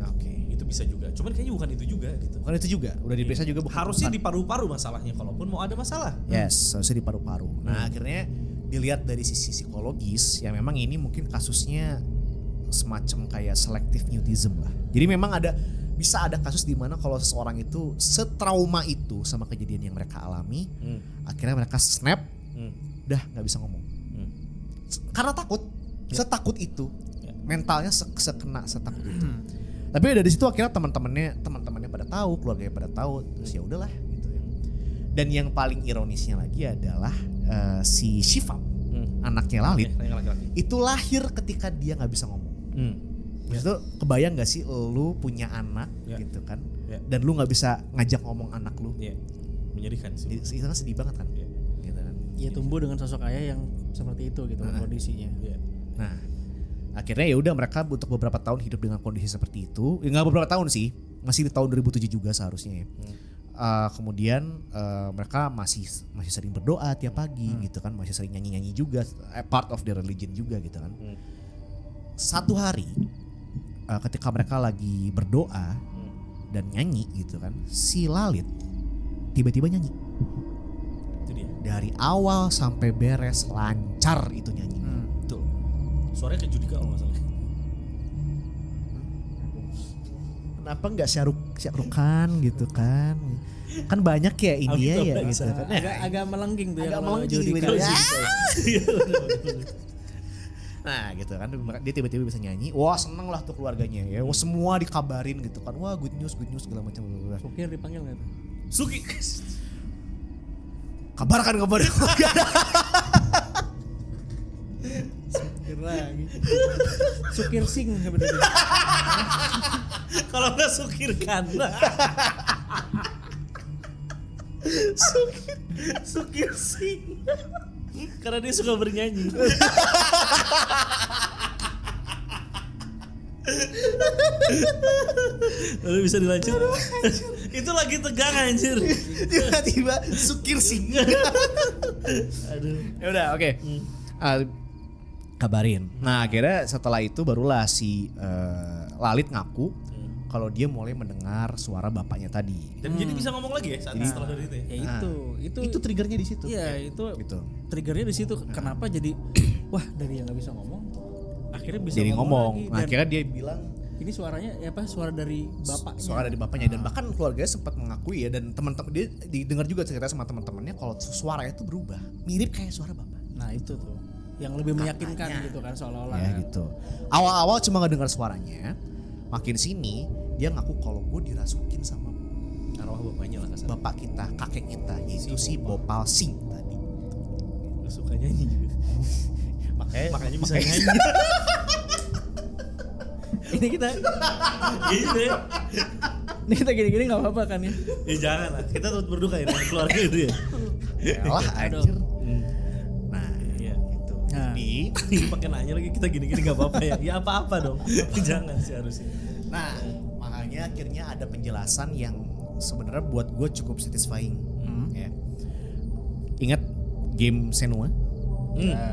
oke. Itu bisa juga. Cuman kayaknya bukan itu juga gitu. Bukan itu juga, udah diperiksa juga bukan. Harusnya di paru-paru masalahnya kalaupun mau ada masalah. Yes, harusnya di paru-paru. Nah, akhirnya dilihat dari sisi psikologis, ya memang ini mungkin kasusnya semacam kayak selective mutism lah. Jadi memang bisa ada kasus di mana kalau seseorang itu setrauma itu sama kejadian yang mereka alami, akhirnya mereka snap, udah nggak bisa ngomong. Karena takut, setakut itu, mentalnya setakut itu. Tapi dari situ akhirnya teman-temannya pada tahu, keluarganya pada tahu, terus ya udahlah gitu ya. Dan yang paling ironisnya lagi adalah si Shivam, anaknya Lalit, Yang laki-laki. itu lahir ketika dia nggak bisa ngomong. Terus itu kebayang gak sih lu punya anak gitu kan, dan lu nggak bisa ngajak ngomong anak lu? Iya. Menyedihkan sih. Itu kan sedih banget kan? Gitu kan. Iya, tumbuh dengan sosok ayah yang seperti itu gitu kondisinya. Iya. Nah, akhirnya ya udah mereka untuk beberapa tahun hidup dengan kondisi seperti itu. Ya nggak beberapa tahun sih, masih di tahun 2007 juga seharusnya ya. Kemudian mereka masih sering berdoa tiap pagi gitu kan, masih sering nyanyi-nyanyi juga, part of their religion juga gitu kan. Satu hari ketika mereka lagi berdoa dan nyanyi gitu kan, si Lalit tiba-tiba nyanyi. Itu dia. Dari awal sampai beres lancar itu nyanyi. Betul. Suaranya kayak Judika kalau nggak salah. Kenapa nggak Syahrukan gitu kan? Kan banyak ya India ya gitu kan. Agak melengking tuh ya Agak kalau melengking Judika. tiba-tiba. Nah gitu kan, dia tiba-tiba bisa nyanyi. Wah seneng lah tuh keluarganya ya. Wah semua dikabarin gitu kan. Wah good news segala macam. Sukir dipanggil nggak tuh? Suki. Kabarkan kepada keluarga. Sukir lagi. Sukir Sing sebenarnya. Kalau nggak Sukirkan. Sukir sing. Karena dia suka bernyanyi. Lalu bisa dilanjut. Itu lagi tegang anjir. Tiba-tiba Sukir Sing. Aduh. Ya udah oke. Kabarin. Nah akhirnya setelah itu barulah si Lalit ngaku kalau dia mulai mendengar suara bapaknya tadi. Dan jadi bisa ngomong lagi ya saat setelah dari itu ya. Ya Itu triggernya di situ. Iya, itu Gitu. triggernya di situ. Kenapa jadi wah dari yang nggak bisa ngomong akhirnya bisa Jadi ngomong. lagi. Nah, Dan akhirnya dia bilang ini suaranya suara dari bapaknya. suara dari bapaknya, dan bahkan keluarganya sempat mengakui ya, dan teman-teman dia didengar juga cerita sama teman-temannya kalau suaranya itu berubah, mirip kayak suara bapak. Nah, itu tuh yang lebih meyakinkan gitu kan seolah-olah. Ya gitu. Awal-awal cuma nggak dengar suaranya, makin sini dia ngaku kalau gue dirasukin sama Arwah bapaknya lah kasar. bapak kita, kakek kita, yaitu si Bopal Singh tadi. Lu suka nyanyi juga. Makanya bisa nyanyi. Ini kita Gitu ya. ini kita gini-gini nggak apa-apa kan ya? Ya jangan lah, kita turut berduka ya dengan keluarga itu ya. Yalah anjir. Nah, iya gitu. Nah. Jadi pakai nanya lagi kita gini-gini nggak apa-apa ya? Ya apa-apa dong. Jangan sih harusnya. Nah, makanya akhirnya ada penjelasan yang sebenarnya buat gue cukup satisfying. Ya. Ingat game Senua?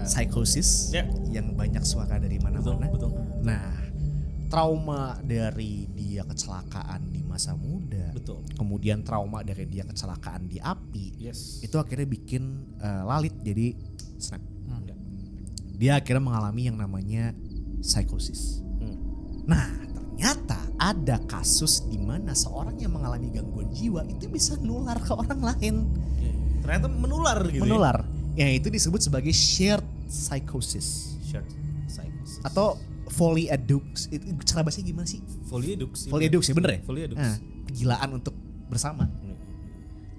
Psychosis Ya. yang banyak suara dari mana-mana. Betul. Nah, trauma dari dia kecelakaan di masa muda, Betul. kemudian trauma dari dia kecelakaan di api, Yes. itu akhirnya bikin Lalit jadi snap. Ya. Dia akhirnya mengalami yang namanya psychosis. Nah, ternyata ada kasus di mana seorang yang mengalami gangguan jiwa itu bisa nular ke orang lain. Ternyata menular gitu. Menular. Yang itu disebut sebagai shared psychosis Ya? Shared psychosis. atau Folliedux. Itu cara bahasanya gimana sih? Folliedux. Folliedux ya bener ya? Folliedux. Nah, kegilaan untuk bersama.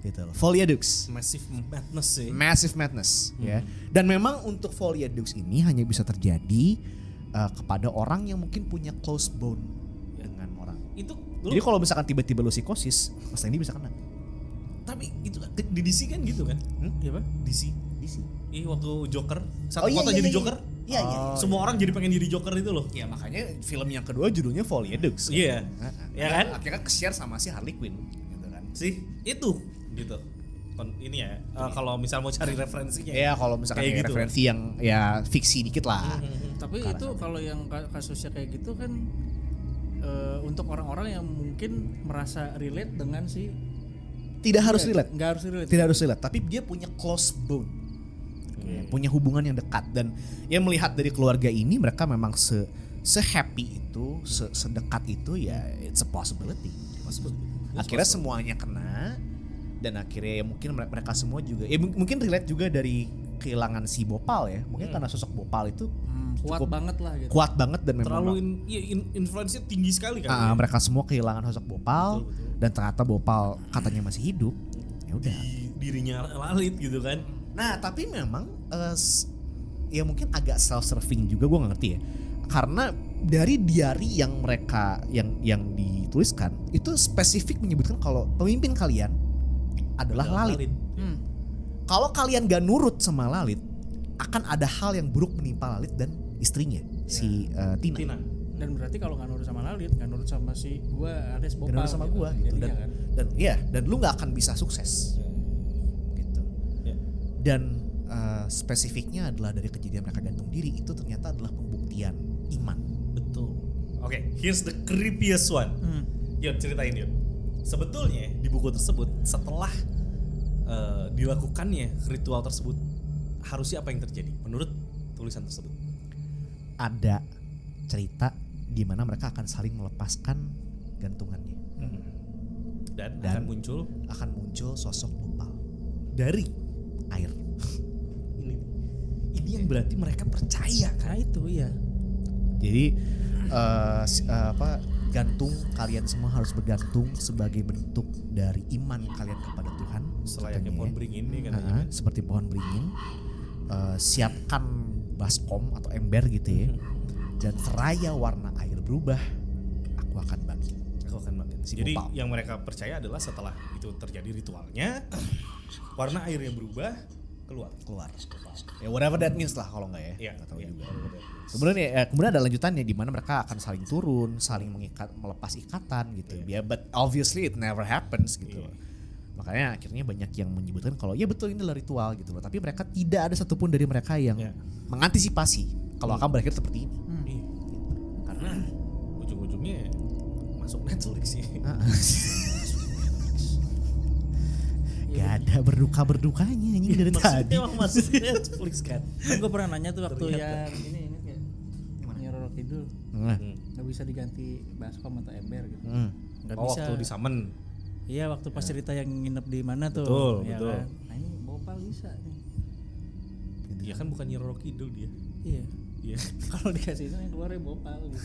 Gitu loh. Folliedux. Massive madness sih. Massive madness ya. Dan memang untuk Folliedux ini hanya bisa terjadi kepada orang yang mungkin punya close bond dengan orang. Itu Jadi kalau misalkan tiba-tiba lu psikosis, Mas Randy bisa kena. tapi itu di DC kan gitu kan? Iya Pak? DC. Ih waktu Joker, satu Oh, iya, kota iya, jadi iya. Joker. Iya, iya. Semua orang jadi pengen jadi Joker itu loh. Ya makanya film yang kedua judulnya Folliedux. Iya. Ya kan? Akhirnya ke-share sama si Harley Quinn gitu kan. Sih, itu gitu. Ini ya, kalau misal mau cari referensinya. Iya, kalau misalkan Kayak kayak gitu. referensi yang ya fiksi dikit lah. Tapi itu kalau yang kasusnya kayak gitu kan untuk orang-orang yang mungkin merasa relate dengan si Tidak harus relate. nggak harus relate. Tidak harus relate, tapi dia punya close bond. Ya, punya hubungan yang dekat dan ya melihat dari keluarga ini mereka memang se-happy itu, sedekat itu ya it's a possibility. Akhirnya semuanya kena dan akhirnya ya mungkin mereka semua juga ya mungkin relate juga dari kehilangan si Bopal ya. Mungkin karena sosok Bopal itu kuat cukup banget lah gitu. kuat banget dan memang terlalu influence-nya tinggi sekali kan. mereka semua kehilangan sosok Bopal dan ternyata Bopal katanya masih hidup. Ya udah. Dirinya Lalit gitu kan. Nah, tapi memang ya mungkin agak self-serving juga gue nggak ngerti ya. Karena dari diary yang mereka yang dituliskan itu spesifik menyebutkan kalau pemimpin kalian adalah Lalit. Kalau kalian gak nurut sama Lalit, akan ada hal yang buruk menimpa Lalit dan istrinya si Tina. Dan berarti kalau nggak nurut sama Lalit, nggak nurut sama si gua Ades Gak Bopal. nurut sama gue gitu. Jadinya kan. Dan lu nggak akan bisa sukses. Gitu. Ya. Dan spesifiknya adalah dari kejadian mereka gantung diri itu ternyata adalah pembuktian iman. Betul. Oke, here's the creepiest one. Yud, ceritain Yud. Sebetulnya di buku tersebut setelah dilakukannya ritual tersebut harusnya apa yang terjadi menurut tulisan tersebut? Ada cerita di mana mereka akan saling melepaskan gantungannya. Dan Dan akan muncul sosok Bopal dari air. ini yang berarti mereka percaya kan? Nah itu ya. Jadi gantung kalian semua harus bergantung sebagai bentuk dari iman kalian kepada Tuhan. Selayaknya katanya pohon ya. beringin nih katanya. Seperti pohon beringin. Siapkan baskom atau ember gitu ya. Dan seraya warna air berubah, aku akan bangkit. Jadi yang mereka percaya adalah setelah itu terjadi ritualnya, warna airnya berubah, keluar. Ya whatever that means lah kalau nggak ya. Iya, Nggak tahu juga. Kemudian Kemudian ada lanjutannya di mana mereka akan saling turun, saling melepas ikatan gitu. Ya, but obviously it never happens gitu. Makanya akhirnya banyak yang menyebutkan kalau ya betul ini adalah ritual gitu loh. Tapi mereka tidak ada satupun dari mereka yang mengantisipasi kalau akan berakhir seperti ini. karena ujung-ujungnya masuk Netflix sih. Gak ada berdukanya ini dari tadi. Emang masuk Netflix kan. Kan gue pernah nanya tuh waktu yang ini kayak Nyiroro Kidul nggak bisa diganti baskom atau ember gitu. Nggak bisa. Waktu di Summon. Iya waktu pas cerita yang nginep di mana tuh. Betul, ya betul. Kan? Nah ini Bopal bisa nih. Dia kan bukan Nyiroro Kidul dia. Iya. Iya. Kalau dikasih itu yang keluarnya Bopal gitu.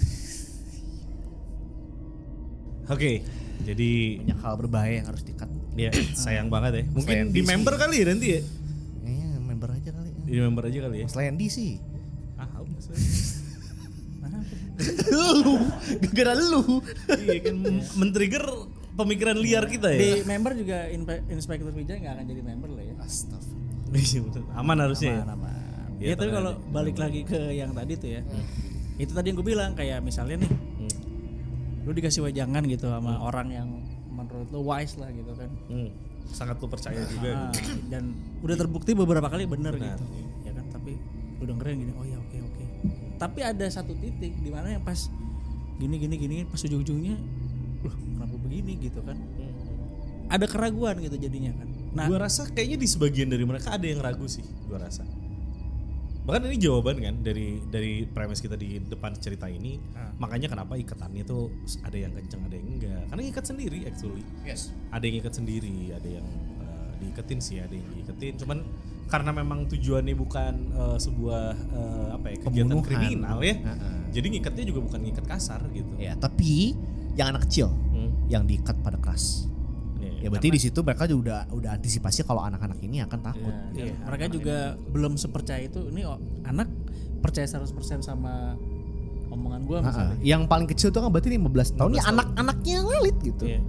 Oke, jadi Banyak hal berbahaya yang harus di-cut. ya sayang banget ya. Mungkin Selain di Disney. member kali ya nanti ya. Kayaknya member aja kali. Jadi member aja kali ya. Mas Lendi sih. Lu, gara-gara lu. iya kan men-trigger pemikiran liar kita ya. Di member juga Inspektur Vijay nggak akan jadi member lah ya. Astagfirullah. Aman harusnya. Aman. Iya, Ya, tapi tenang kalau aja. balik lagi ke yang tadi tuh ya. Itu tadi yang gue bilang kayak misalnya nih, lu dikasih wejangan gitu sama orang yang menurut lu wise lah gitu kan. Sangat lu percaya juga. Ah, dan udah terbukti beberapa kali bener gitu. Ya kan, tapi lu dengerin gini, oh ya oke. Tapi ada satu titik di mana yang pas gini pas ujung-ujungnya, loh kenapa begini gitu kan. Ada keraguan gitu jadinya kan. Nah, Gua rasa kayaknya di sebagian dari mereka ada yang ragu sih, gua rasa. Bahkan ini jawaban kan dari premis kita di depan cerita ini. Makanya kenapa ikatannya tuh ada yang kenceng, ada yang enggak. Karena ikat sendiri actually. Yes. Ada yang ikat sendiri, ada yang diiketin sih, ada yang diiketin. Cuman karena memang tujuannya bukan sebuah kegiatan Pembunuhan. kriminal ya. Jadi ngikatnya juga bukan ngikat kasar gitu. Ya, tapi yang anak kecil yang diikat pada keras. Ya berarti di situ mereka juga udah antisipasi kalau anak-anak ini akan takut. iya, mereka juga belum sepercaya itu. Ini anak percaya 100% sama omongan gua misalnya. Yang paling kecil tuh kan berarti 15 tahun. Ya anak-anaknya Lalit gitu. Iya.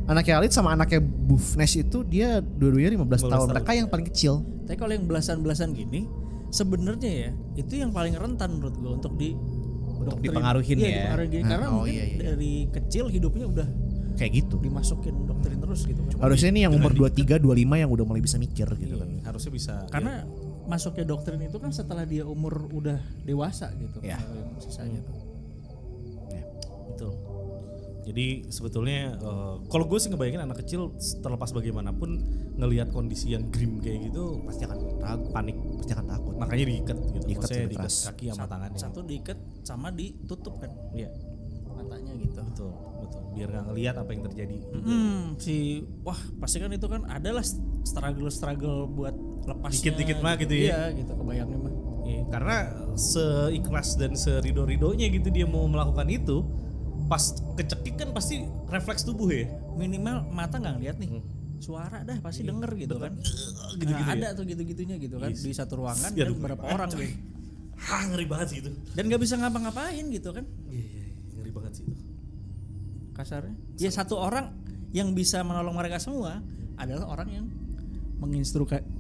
Anaknya Lalit sama anaknya Bufnes itu dia dua-duanya 15 tahun. Mereka yang paling kecil. Tapi kalau yang belasan-belasan gini, sebenarnya ya itu yang paling rentan menurut gua untuk dipengaruhin ya. Dipengaruhin gini. Karena mungkin iya. dari kecil hidupnya udah Kayak gitu. dimasukin doktrin terus gitu. Harusnya ini yang umur 23, 25 yang udah mulai bisa mikir gitu kan. Harusnya bisa. Karena masuknya doktrin itu kan setelah dia umur udah dewasa gitu. Ya. Kalau yang sisanya tuh. Betul. Jadi sebetulnya kalau gue sih ngebayangin anak kecil terlepas bagaimanapun ngelihat kondisi yang grim kayak gitu Pasti akan ragu, panik, pasti akan takut. makanya diikat gitu. Diikat Maksudnya lebih diikat keras. kaki sama tangannya. Satu diikat sama ditutup kan Iya, matanya gitu. betul. Biar nggak ngelihat apa yang terjadi. Wah pasti kan itu kan adalah struggle buat lepasnya. Dikit-dikit mah gitu ya. Iya gitu kebayangnya mah. Iya, karena seikhlas dan serido-ridonya gitu dia mau melakukan itu, pas kecekik kan pasti refleks tubuh ya. Minimal mata nggak ngeliat nih. Suara dah pasti denger gitu kan. Gitu-gitu Nah, ya. ada tuh gitu-gitunya gitu kan di satu ruangan Iya, dan aduh, berapa ngeri orang banget, gitu. Ngeri banget sih itu. Dan nggak bisa ngapa-ngapain gitu kan Iya, ngeri banget sih itu. kasarnya. Ya satu orang yang bisa menolong mereka semua adalah orang yang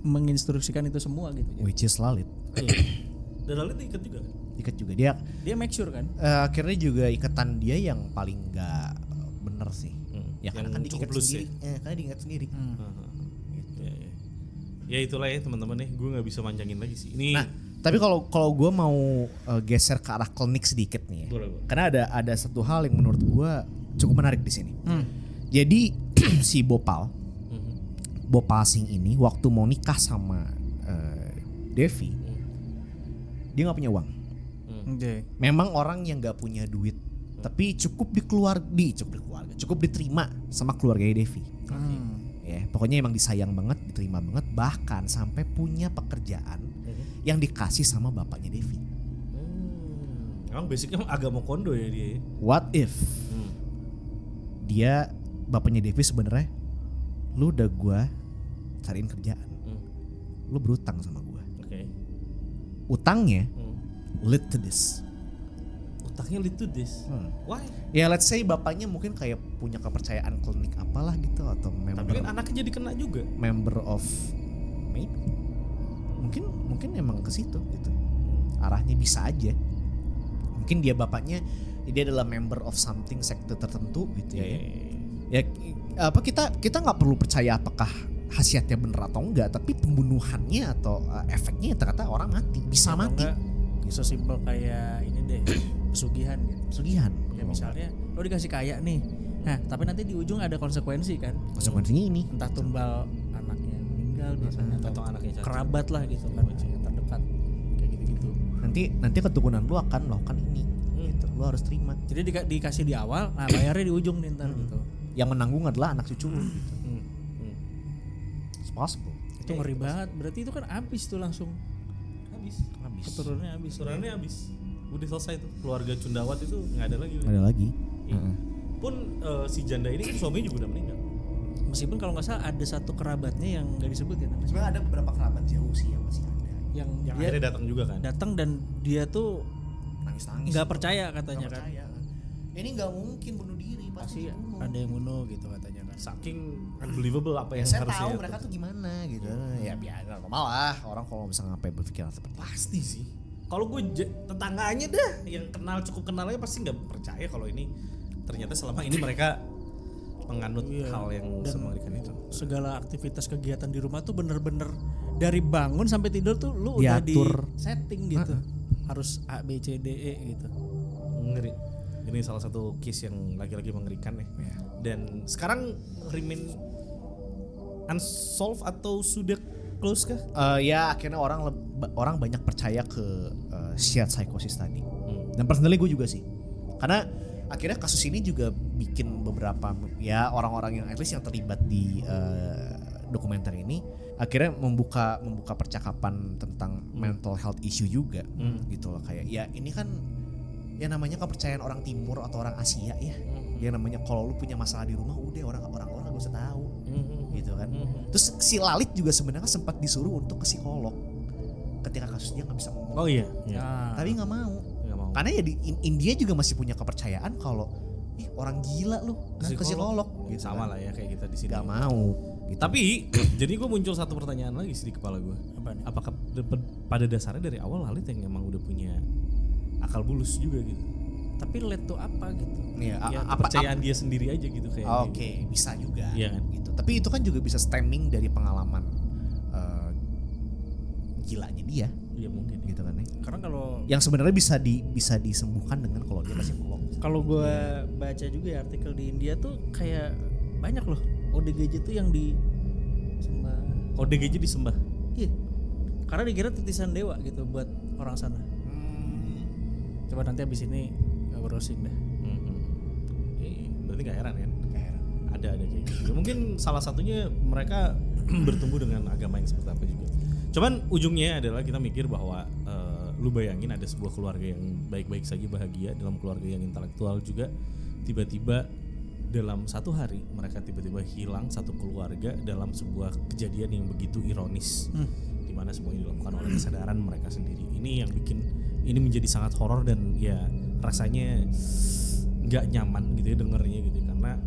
menginstruksikan itu semua gitu. Which is Lalit. Dan lalu diikat juga kan? Ikat juga dia. Dia make sure kan. Akhirnya juga ikatan dia yang paling nggak bener sih. Ya karena Yang kan cukup diikat loose sendiri. Karena diikat sendiri. Ya itulah ya teman-teman nih, gue nggak bisa manjangin lagi sih. Ini Nah, tapi kalau gue mau geser ke arah klinik sedikit nih, ya. Boleh. Karena ada satu hal yang menurut gue cukup menarik di sini. Jadi si Bopal Singh ini waktu mau nikah sama Devi, dia nggak punya uang. Oke. Memang orang yang nggak punya duit, tapi cukup cukup diterima sama keluarganya Devi. Ya, pokoknya emang disayang banget, diterima banget, bahkan sampai punya pekerjaan yang dikasih sama bapaknya Devi. Emang basicnya agama kondo ya dia. What if dia bapaknya Devi sebenarnya, lu udah gua cariin kerjaan, lu berutang sama gua. Oke. Utangnya lead to this. Utangnya lead to this. Why? Ya let's say bapaknya mungkin kayak punya kepercayaan klinik apalah gitu, atau Tapi member kan anaknya jadi kena juga. member of maybe mungkin emang ke situ gitu. Arahnya bisa aja. Mungkin dia bapaknya dia adalah member of something sekte tertentu gitu ya. Ya apa kita nggak perlu percaya apakah khasiatnya bener atau enggak, tapi pembunuhannya atau efeknya ternyata orang mati, bisa Atau mati. enggak, sesimpel kayak ini deh, pesugihan gitu. Pesugihan. Ya misalnya lo dikasih kaya nih. Nah, tapi nanti di ujung ada konsekuensi kan. Konsekuensinya ini. Entah tumbal anaknya meninggal biasanya Atau anaknya cacat. kerabat lah gitu kan yang terdekat. Kayak gitu-gitu. Nanti keturunan lu akan melakukan ini. Gitu. Lu harus terima. Jadi dikasih di awal, nah bayarnya di ujung nih ntar gitu. Yang menanggung adalah anak cucu lu gitu. It's possible. Itu ngeri banget. Berarti itu kan habis tuh langsung. Habis. Keturunannya habis. Keturunannya habis. Udah selesai tuh. Keluarga Cundawat itu nggak ada lagi. Ada lagi. Pun si janda ini kan suaminya juga udah meninggal. Meskipun kalau nggak salah ada satu kerabatnya yang nggak disebutin namanya. Sebenarnya ada beberapa kerabat jauh sih yang masih ada. yang dia akhirnya datang juga kan. datang dan dia tuh Nangis-nangis. nggak percaya katanya Nggak kan. percaya. Ini nggak mungkin bunuh diri, pasti Pasti dibunuh. ada yang bunuh gitu katanya kan. Saking unbelievable apa yang Saya harusnya. tahu mereka tuh gimana gitu. Ya biasa normal lah orang kalau bisa ngapain berpikiran seperti itu. Pasti sih. Kalau gue tetangganya dah yang cukup kenal aja pasti nggak percaya kalau ini ternyata selama ini mereka menganut hal yang Dan semengerikan itu. segala aktivitas kegiatan di rumah tuh bener-bener dari bangun sampai tidur tuh lu udah di Diatur. setting gitu. Harus A B C D E gitu. Ngeri. Ini salah satu case yang lagi-lagi mengerikan ya. Dan sekarang remain unsolved atau sudah close kah? Ya akhirnya orang banyak percaya ke shared psychosis tadi. Dan personally gue juga sih. Karena akhirnya kasus ini juga bikin beberapa ya orang-orang yang at least yang terlibat di dokumenter ini akhirnya membuka percakapan tentang mental health issue juga gitu loh, kayak ya ini kan ya namanya kepercayaan orang timur atau orang Asia ya. Yang namanya kalau lu punya masalah di rumah udah orang-orang gak usah tahu gitu kan. Terus si Lalit juga sebenarnya sempat disuruh untuk ke psikolog ketika kasus dia nggak bisa ngomong. Oh iya. Nah, Tapi nggak mau. Nggak mau. Karena ya di India juga masih punya kepercayaan kalau orang gila lu ke psikolog gitu. Sama kan. lah ya kayak kita di sini. Gak mau gitu. Tapi jadi gue muncul satu pertanyaan lagi sih di kepala gue. Apa nih? Apakah pada dasarnya dari awal Lalit yang emang udah punya akal bulus juga gitu? tapi led tuh apa gitu. ya, Ya, kepercayaan dia sendiri aja gitu kayak. Oke, bisa juga. Iya kan? Gitu. Tapi itu kan juga bisa stemming dari pengalaman gilanya dia Iya mungkin. gitu kan ya. Karena kalau Yang sebenarnya bisa disembuhkan dengan kalau dia ke psikolog. kalau gue baca juga ya artikel di India tuh kayak banyak loh ODGJ tuh yang di sembah. ODGJ disembah. Iya. Karena dikira titisan dewa gitu buat orang sana. Coba nanti abis ini browsing deh. Berarti gak heran kan? Ada kayak gitu. Mungkin salah satunya mereka bertumbuh dengan agama yang seperti apa juga. Cuman ujungnya adalah kita mikir bahwa lu bayangin ada sebuah keluarga yang baik-baik saja bahagia, dalam keluarga yang intelektual juga, tiba-tiba dalam satu hari mereka tiba-tiba hilang satu keluarga dalam sebuah kejadian yang begitu ironis, di mana semua ini dilakukan oleh kesadaran mereka sendiri. Ini yang bikin ini menjadi sangat horor dan ya rasanya nggak nyaman gitu ya dengernya gitu, karena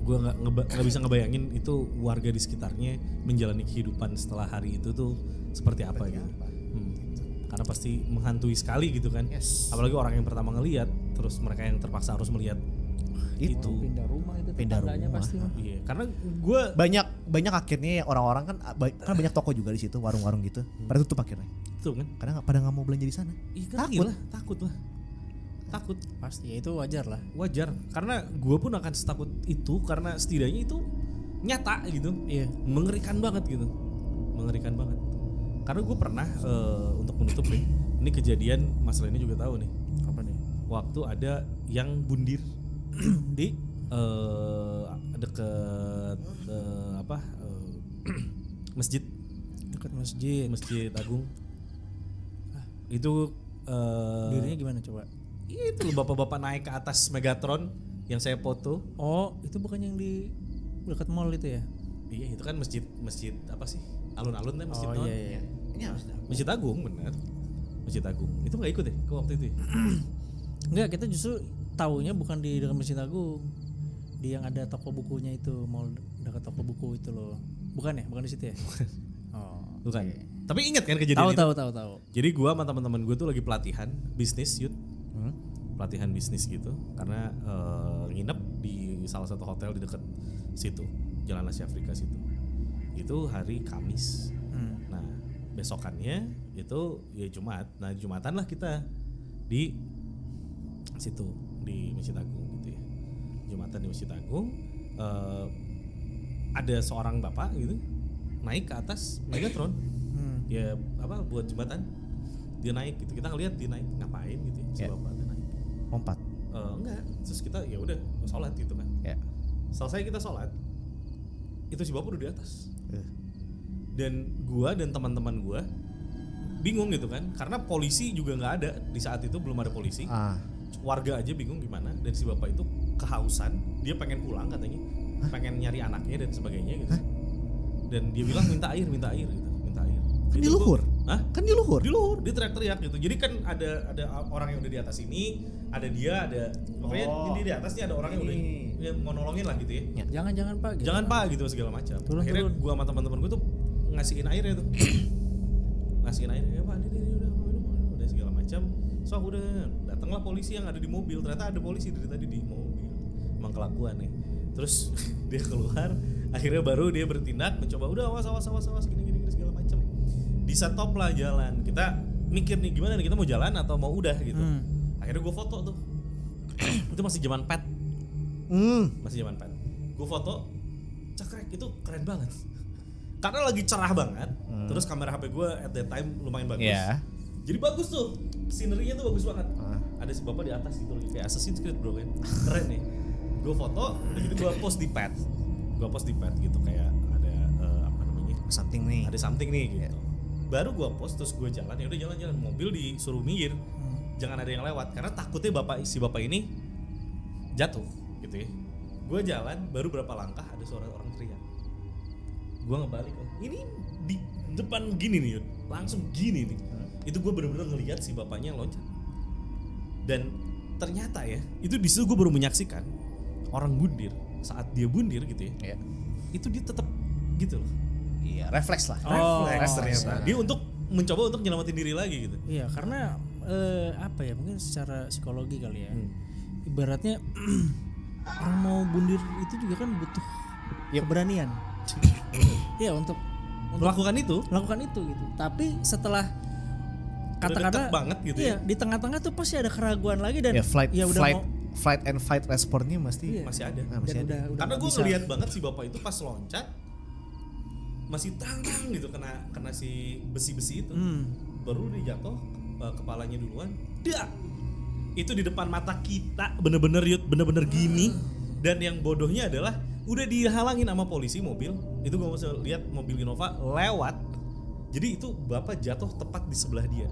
gue nggak bisa ngebayangin itu warga di sekitarnya menjalani kehidupan setelah hari itu tuh seperti apa gitu. Karena pasti menghantui sekali gitu kan. Yes. Apalagi orang yang pertama ngelihat, terus mereka yang terpaksa harus melihat itu. Pindah rumah itu Pindah tetangganya rumah. pasti mah. Iya, karena gue Banyak akhirnya orang-orang kan banyak toko juga di situ, warung-warung gitu. Pada tutup akhirnya. tuh kan, Karena pada nggak mau belanja di sana. takut lah. Pasti ya itu wajar lah. Wajar, karena gue pun akan setakut itu karena setidaknya itu nyata gitu. Iya. Mengerikan banget gitu, mengerikan banget. Karena gue pernah untuk menutup nih, ini kejadian masalah ini juga tahu nih. Apa nih? Waktu ada yang bundir Di deket masjid dekat masjid. agung. Itu Dirinya gimana coba? itu loh bapak-bapak naik ke atas Megatron yang saya foto. Oh, itu bukan yang di dekat mall itu ya? Iya, itu kan masjid apa sih? Alun-alun kan masjid Oh non? iya. Ini harus Masjid Agung benar. Masjid Agung. Itu nggak ikut ya ke waktu itu ya? Enggak, kita justru taunya bukan di dekat Masjid Agung. Di yang ada toko bukunya itu, mall dekat toko buku itu loh. Bukan ya? Bukan di situ ya? Oh. Bukan. Tapi ingat kan kejadian itu? Tahu. Jadi gua sama teman-teman gue tuh lagi pelatihan bisnis youth. Pelatihan bisnis gitu karena nginep di salah satu hotel di dekat situ, Jalan Asia Afrika situ. Itu hari Kamis. Nah, besokannya itu ya Jumat. Nah, Jumatan lah kita di situ di Masjid Agung gitu ya. Jumatan di Masjid Agung ada seorang bapak gitu naik ke atas Megatron. Ya apa buat jembatan. Dia naik gitu. Kita ngelihat dia naik ngapain gitu ya. Si bapak dia naik. lompat. Enggak, terus kita ya udah sholat gitu kan. Ya. Selesai kita sholat, itu si bapak udah di atas. Dan gua dan teman-teman gua bingung gitu kan, karena polisi juga nggak ada di saat itu, belum ada polisi. Warga aja bingung gimana, dan si bapak itu kehausan, dia pengen pulang katanya, pengen nyari anaknya dan sebagainya gitu. Dan dia bilang minta air gitu, minta air. Kan Itu di luhur? Hah? Kan di luhur. Di luhur, dia teriak-teriak gitu. Jadi kan ada orang yang udah di atas ini, ada dia, ada pokoknya di atas nih ada orang yang udah ya, mau nolongin lah gitu ya. Jangan Pak. Gitu. Jangan Pak gitu segala macam. Akhirnya Turun. gua sama teman-teman gua tuh ngasihin airnya tuh. Ngasihin air, ya Pak, ini udah segala macam. So udah datanglah polisi yang ada di mobil. Ternyata ada polisi dari tadi di mobil. Emang kelakuan nih. Terus dia keluar, akhirnya baru dia bertindak mencoba udah awas gini segala macam. Di-stop lah jalan. Kita mikir nih gimana nih, kita mau jalan atau mau udah gitu. Akhirnya gue foto tuh. Itu masih zaman pet. Masih zaman pet. Gue foto, cekrek, itu keren banget. Karena lagi cerah banget. Terus kamera HP gue at that time lumayan bagus. Yeah. Jadi bagus tuh. Scenery-nya tuh bagus banget. Ada si bapak di atas gitu lagi kayak Assassin's Creed bro kan. Keren nih. Gue foto, udah gitu gue post di pet. Gitu kayak ada apa namanya? Something nih. Ada something nih gitu. Baru gue post terus gue jalan, ya udah jalan mobil disuruh minggir. Jangan ada yang lewat karena takutnya si bapak ini jatuh gitu ya. Gue jalan baru berapa langkah ada suara orang teriak. Gue ngebalik, ini di depan gini nih Yud. Langsung gini nih. Itu gue bener-bener ngelihat si bapaknya loncat. Dan ternyata ya, itu di situ gue baru menyaksikan orang bundir. Saat dia bundir gitu ya, itu dia tetap gitu loh. Iya, refleks lah. Refleks ternyata. Dia mencoba untuk nyelamatin diri lagi gitu. Iya, karena apa ya, mungkin secara psikologi kali ya. Ibaratnya orang mau bundir itu juga kan butuh keberanian. Iya, untuk melakukan itu gitu. Tapi setelah kata-kata banget gitu ya. Di tengah-tengah tuh pasti ada keraguan lagi dan flight and fight responnya masih ada. Masih ada. Karena gue ngeliat banget si bapak itu pas loncat masih tanggang gitu kena si besi-besi itu. Baru dia jatuh kepalanya duluan. Itu di depan mata kita bener-bener gini. Dan yang bodohnya adalah udah dihalangin sama polisi mobil. Itu gue masih lihat mobil Innova lewat. Jadi itu bapak jatuh tepat di sebelah dia.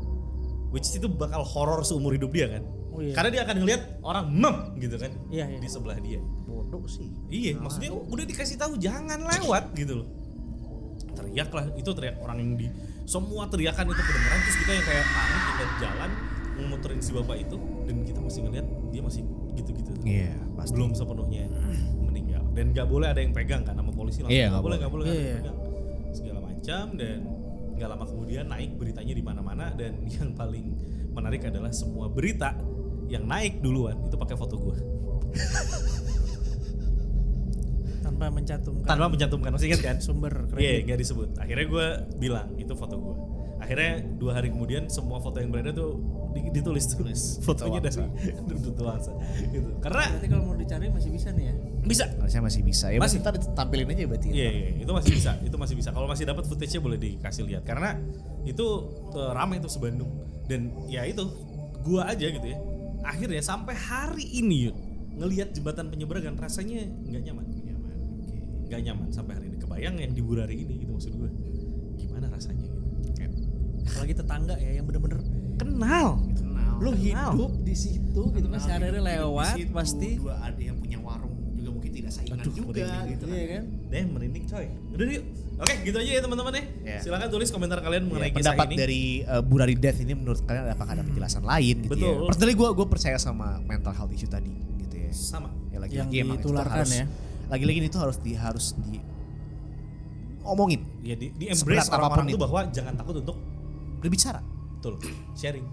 Which itu bakal horor seumur hidup dia kan. Karena dia akan ngelihat orang gitu kan. Di sebelah dia. Bodoh sih. Iya, maksudnya udah dikasih tahu jangan lewat gitu loh. Teriak lah, itu teriak orang yang di semua teriakan itu kedengeran, terus kita yang kayak panik, kita jalan memuterin si bapak itu dan kita masih ngeliat dia masih gitu-gitu. Iya, pasti. Belum sepenuhnya meninggal dan nggak boleh ada yang pegang kan sama polisi langsung. Iya, nggak boleh ada yang pegang segala macam. Dan nggak lama kemudian naik beritanya di mana-mana dan yang paling menarik adalah semua berita yang naik duluan itu pakai foto gue. Tanpa mencantumkan, masih ingat kan? Sumber kredit. Iya, nggak disebut. Akhirnya gue bilang itu foto gue. Akhirnya 2 hari kemudian semua foto yang beredar tuh ditulis fotonya dari Duta Wangsa. Gitu. Karena berarti kalau mau dicari masih bisa nih ya? Bisa. Harusnya masih bisa. Ya masih ntar tampilin aja berarti. Iya, itu masih bisa. Kalau masih dapat footage-nya boleh dikasih lihat. Karena itu ramai tuh se-Bandung. Dan ya itu gua aja gitu ya. Akhirnya sampai hari ini Yud, ngelihat jembatan penyeberangan rasanya nggak nyaman. Nggak nyaman sampai hari ini. Kebayang yang di Burari ini gitu maksud gue. Gimana rasanya gitu. Apalagi tetangga ya yang bener-bener kenal. Lu hidup di situ gitu kan, sehari-hari lewat pasti. Dua ada yang punya warung juga mungkin tidak saingan juga gitu Iya kan. Merinding coy. Udah yuk. Oke, gitu aja ya teman-teman ya. Silakan tulis komentar kalian mengenai kisah pendapat ini. dari Burari Death ini menurut kalian apakah ada penjelasan lain gitu. Betul. Ya. Personally gue percaya sama mental health issue tadi gitu ya. Sama. Ya, yang emang itu ditularkan harus, ya. Lagi-lagi itu harus di omongin. Ya di embrace orang-orang itu bahwa jangan takut untuk berbicara. Betul. Sharing.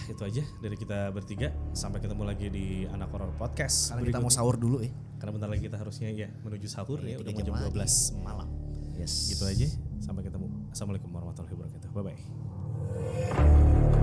Itu aja dari kita bertiga. Sampai ketemu lagi di Anak Horor Podcast. Karena kita mau sahur dulu ya. Karena bentar lagi kita harusnya menuju sahur ya. Udah mau jam 12 malam. Yes. Gitu aja. Sampai ketemu. Assalamualaikum warahmatullahi wabarakatuh. Bye bye.